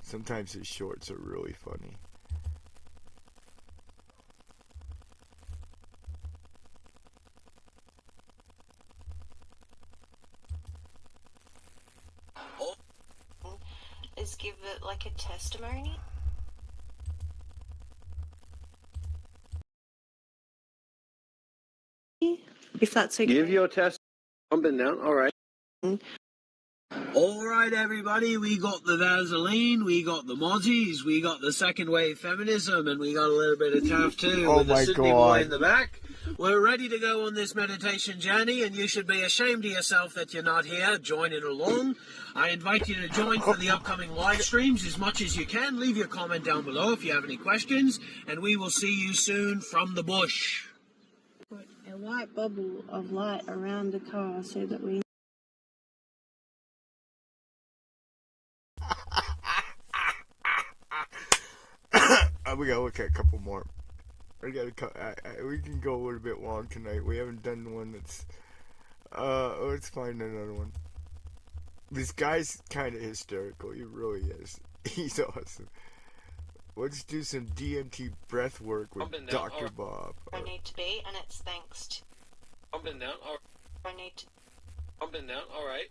A: Sometimes his shorts are really funny.
G: Is give it like a testimony. If that's okay.
H: Give your test. Bumping down. All right.
I: All right, everybody. We got the Vaseline, we got the Mozzies, we got the second wave feminism, and we got a little bit of Taft too.
A: Oh
I: with
A: my
I: the Sydney
A: God.
I: boy in the back. We're ready to go on this meditation journey, and you should be ashamed of yourself that you're not here joining along. I invite you to join for the upcoming live streams as much as you can. Leave your comment down below if you have any questions, and we will see you soon from the bush.
G: Put a white bubble of light around the car so that we
A: we gotta look at a couple more. We can go a little bit long tonight. We haven't done one that's. Let's find another one. This guy's kind of hysterical. He really is. He's awesome. Let's do some DMT breath work with Dr. Bob.
G: I need to be, and it's thanks to.
H: Up and down. All right.
G: I need to.
H: Up and down. All right.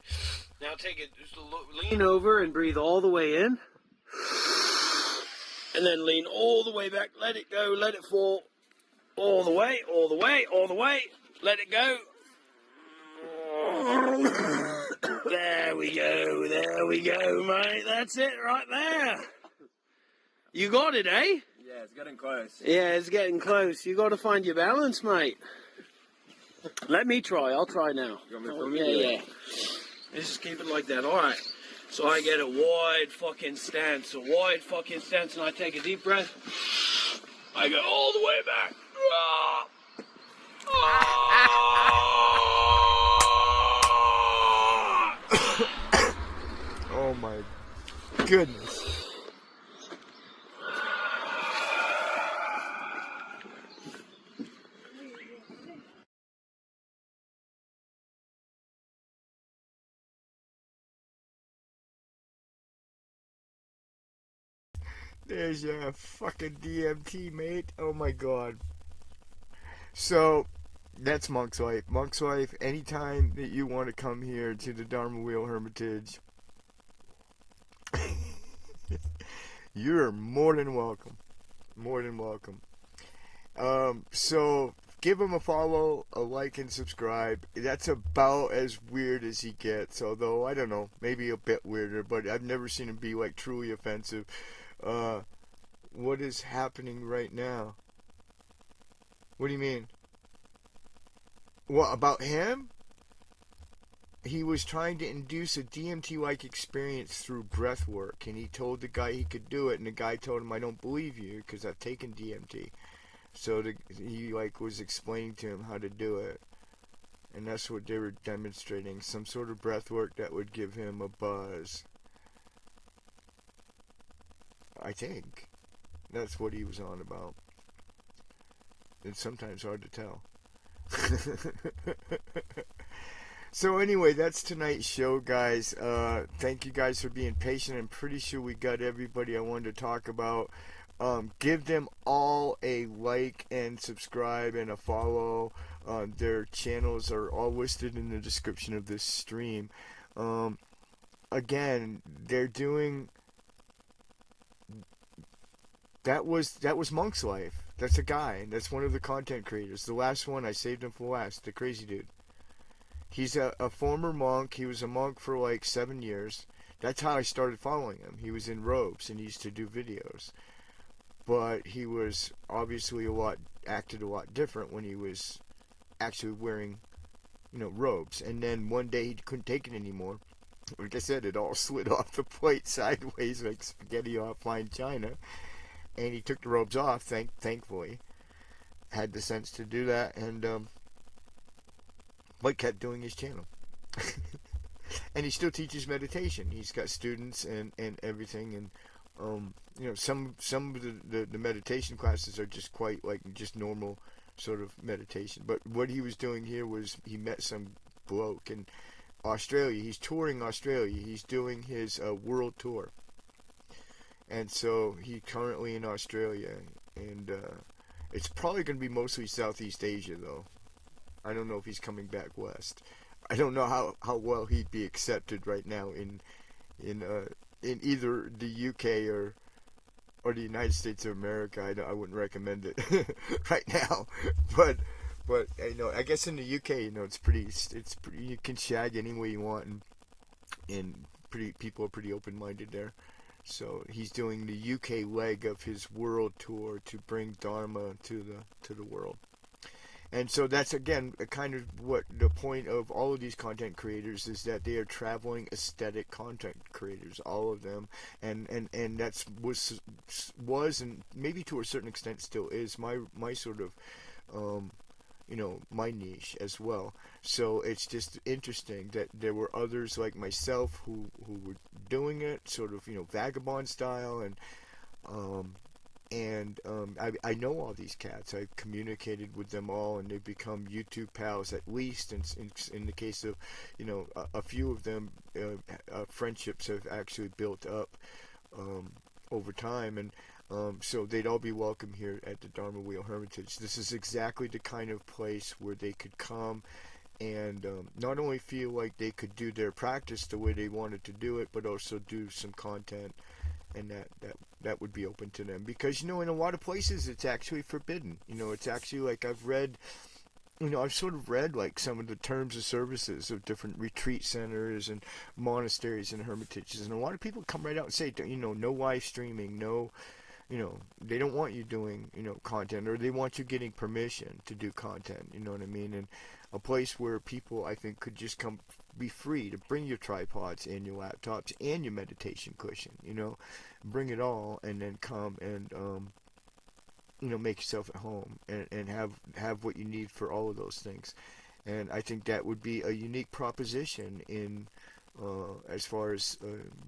H: Now take it. Just lean over and breathe all the way in. And then lean all the way back. Let it go. Let it fall. All the way. All the way. All the way. Let it go. There we go. There we go, mate. That's it right there. You got it, eh?
F: Yeah, it's getting close.
H: Yeah, it's getting close. You got to find your balance, mate. Let me try. I'll try now. Yeah. Just keep it like that. All right. So I get a wide fucking stance. A wide fucking stance, and I take a deep breath. I go all the way back.
A: Oh my goodness. There's your fucking DMT, mate. Oh my god. So, that's Monk's Life. Monk's Life, anytime that you want to come here to the Dharma Wheel Hermitage, you're more than welcome. More than welcome. So, give him a follow, a like, and subscribe. That's about as weird as he gets, although, I don't know, maybe a bit weirder, but I've never seen him be, like, truly offensive. What is happening right now? What do you mean? What, about him? He was trying to induce a DMT-like experience through breath work, and he told the guy he could do it, and the guy told him, I don't believe you, because I've taken DMT. So he, like, was explaining to him how to do it. And that's what they were demonstrating, some sort of breath work that would give him a buzz. I think. That's what he was on about. It's sometimes hard to tell. So anyway, that's tonight's show, guys. Thank you guys for being patient. I'm pretty sure we got everybody I wanted to talk about. Give them all a like and subscribe and a follow. Their channels are all listed in the description of this stream. Again, they're doing... That was Monk's Life. That's a guy. That's one of the content creators. The last one, I saved him for last. The crazy dude. He's a former monk. He was a monk for like 7 years. That's how I started following him. He was in robes and he used to do videos. But he was obviously acted a lot different when he was actually wearing, robes. And then one day he couldn't take it anymore. Like I said, it all slid off the plate sideways like spaghetti off fine china. And he took the robes off, thankfully. Had the sense to do that, and but kept doing his channel. And he still teaches meditation. He's got students and everything, and some of the meditation classes are just quite like just normal sort of meditation. But what he was doing here was he met some bloke in Australia. He's touring Australia. He's doing his world tour. And so he's currently in Australia, and it's probably going to be mostly Southeast Asia, though. I don't know if he's coming back west. I don't know how well he'd be accepted right now in either the UK or the United States of America. I wouldn't recommend it right now, but I guess in the UK, it's pretty. You can shag any way you want, and people are pretty open-minded there. So he's doing the UK leg of his world tour to bring Dharma to the world. And so that's again kind of what the point of all of these content creators is, that they are traveling aesthetic content creators, all of them, and that's was and maybe to a certain extent still is my sort of my niche as well. So it's just interesting that there were others like myself who were doing it sort of vagabond style, and I know all these cats. I've communicated with them all, and they've become YouTube pals at least. And in the case of, a few of them, friendships have actually built up over time. And so they'd all be welcome here at the Dharma Wheel Hermitage. This is exactly the kind of place where they could come and not only feel like they could do their practice the way they wanted to do it, but also do some content, and that would be open to them. Because in a lot of places it's actually forbidden. It's actually like I've read, I've sort of read like some of the terms of services of different retreat centers and monasteries and hermitages, and a lot of people come right out and say, no live streaming, no, they don't want you doing, content, or they want you getting permission to do content, you know what I mean? And a place where people, I think, could just come be free to bring your tripods and your laptops and your meditation cushion, bring it all, and then come and, make yourself at home and have what you need for all of those things. And I think that would be a unique proposition in, as far as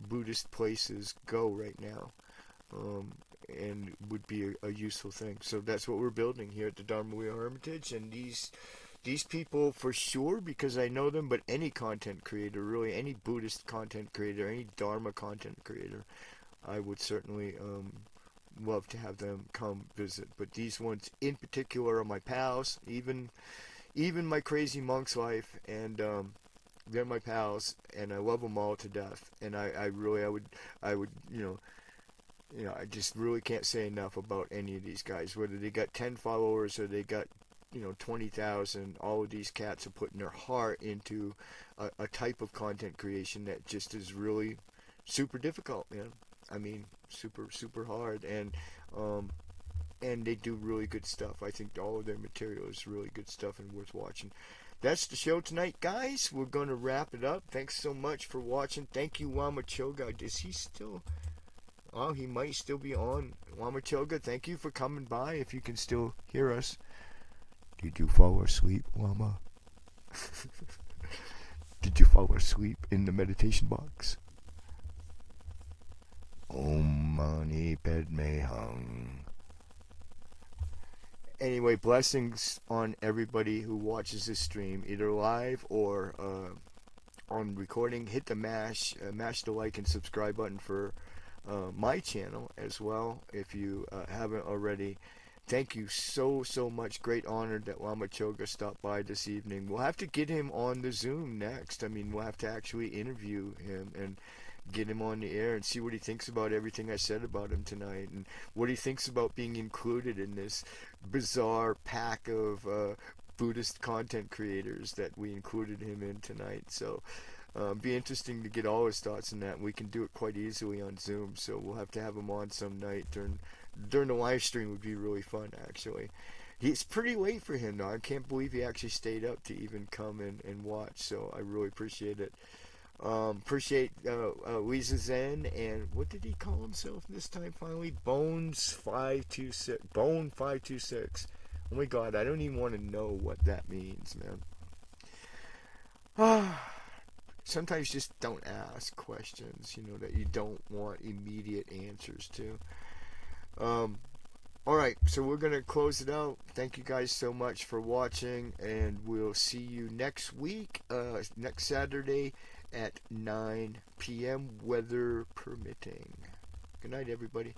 A: Buddhist places go right now. And would be a useful thing. So that's what we're building here at the Dharma Wheel Hermitage. And these people for sure, because I know them, but any content creator, really, any Buddhist content creator, any Dharma content creator, I would certainly love to have them come visit. But these ones in particular are my pals, even my crazy monk's life, and they're my pals, and I love them all to death. And I would I just really can't say enough about any of these guys. Whether they got 10 followers or they got 20,000, all of these cats are putting their heart into a type of content creation that just is really super difficult, man. I mean, super hard, and they do really good stuff. I think all of their material is really good stuff and worth watching. That's the show tonight, guys. We're going to wrap it up. Thanks so much for watching. Thank you, Lama Choga. Is he still... Oh, he might still be on. Lama Choga, thank you for coming by, if you can still hear us. Did you fall asleep, Lama? Did you fall asleep in the meditation box? Om Mani Padme Hum. Anyway, blessings on everybody who watches this stream, either live or on recording. Hit the mash the like and subscribe button for my channel as well, if you haven't already. Thank you so much. Great honor that Lama Choga stopped by this evening. We'll have to get him on the Zoom next. I mean, we'll have to actually interview him and get him on the air and see what he thinks about everything I said about him tonight, and what he thinks about being included in this bizarre pack of Buddhist content creators that we included him in tonight. So be interesting to get all his thoughts on that. We can do it quite easily on Zoom, so we'll have to have him on some night during the live stream. Would be really fun, actually. It's pretty late for him, though. I can't believe he actually stayed up to even come and watch, so I really appreciate it. Appreciate Lisa Zen, and what did he call himself this time finally? Bones526. Bone526. Oh my god, I don't even want to know what that means, man. Sometimes just don't ask questions, that you don't want immediate answers to. Alright, so we're going to close it out. Thank you guys so much for watching, and we'll see you next week, next Saturday at 9 p.m., weather permitting. Good night, everybody.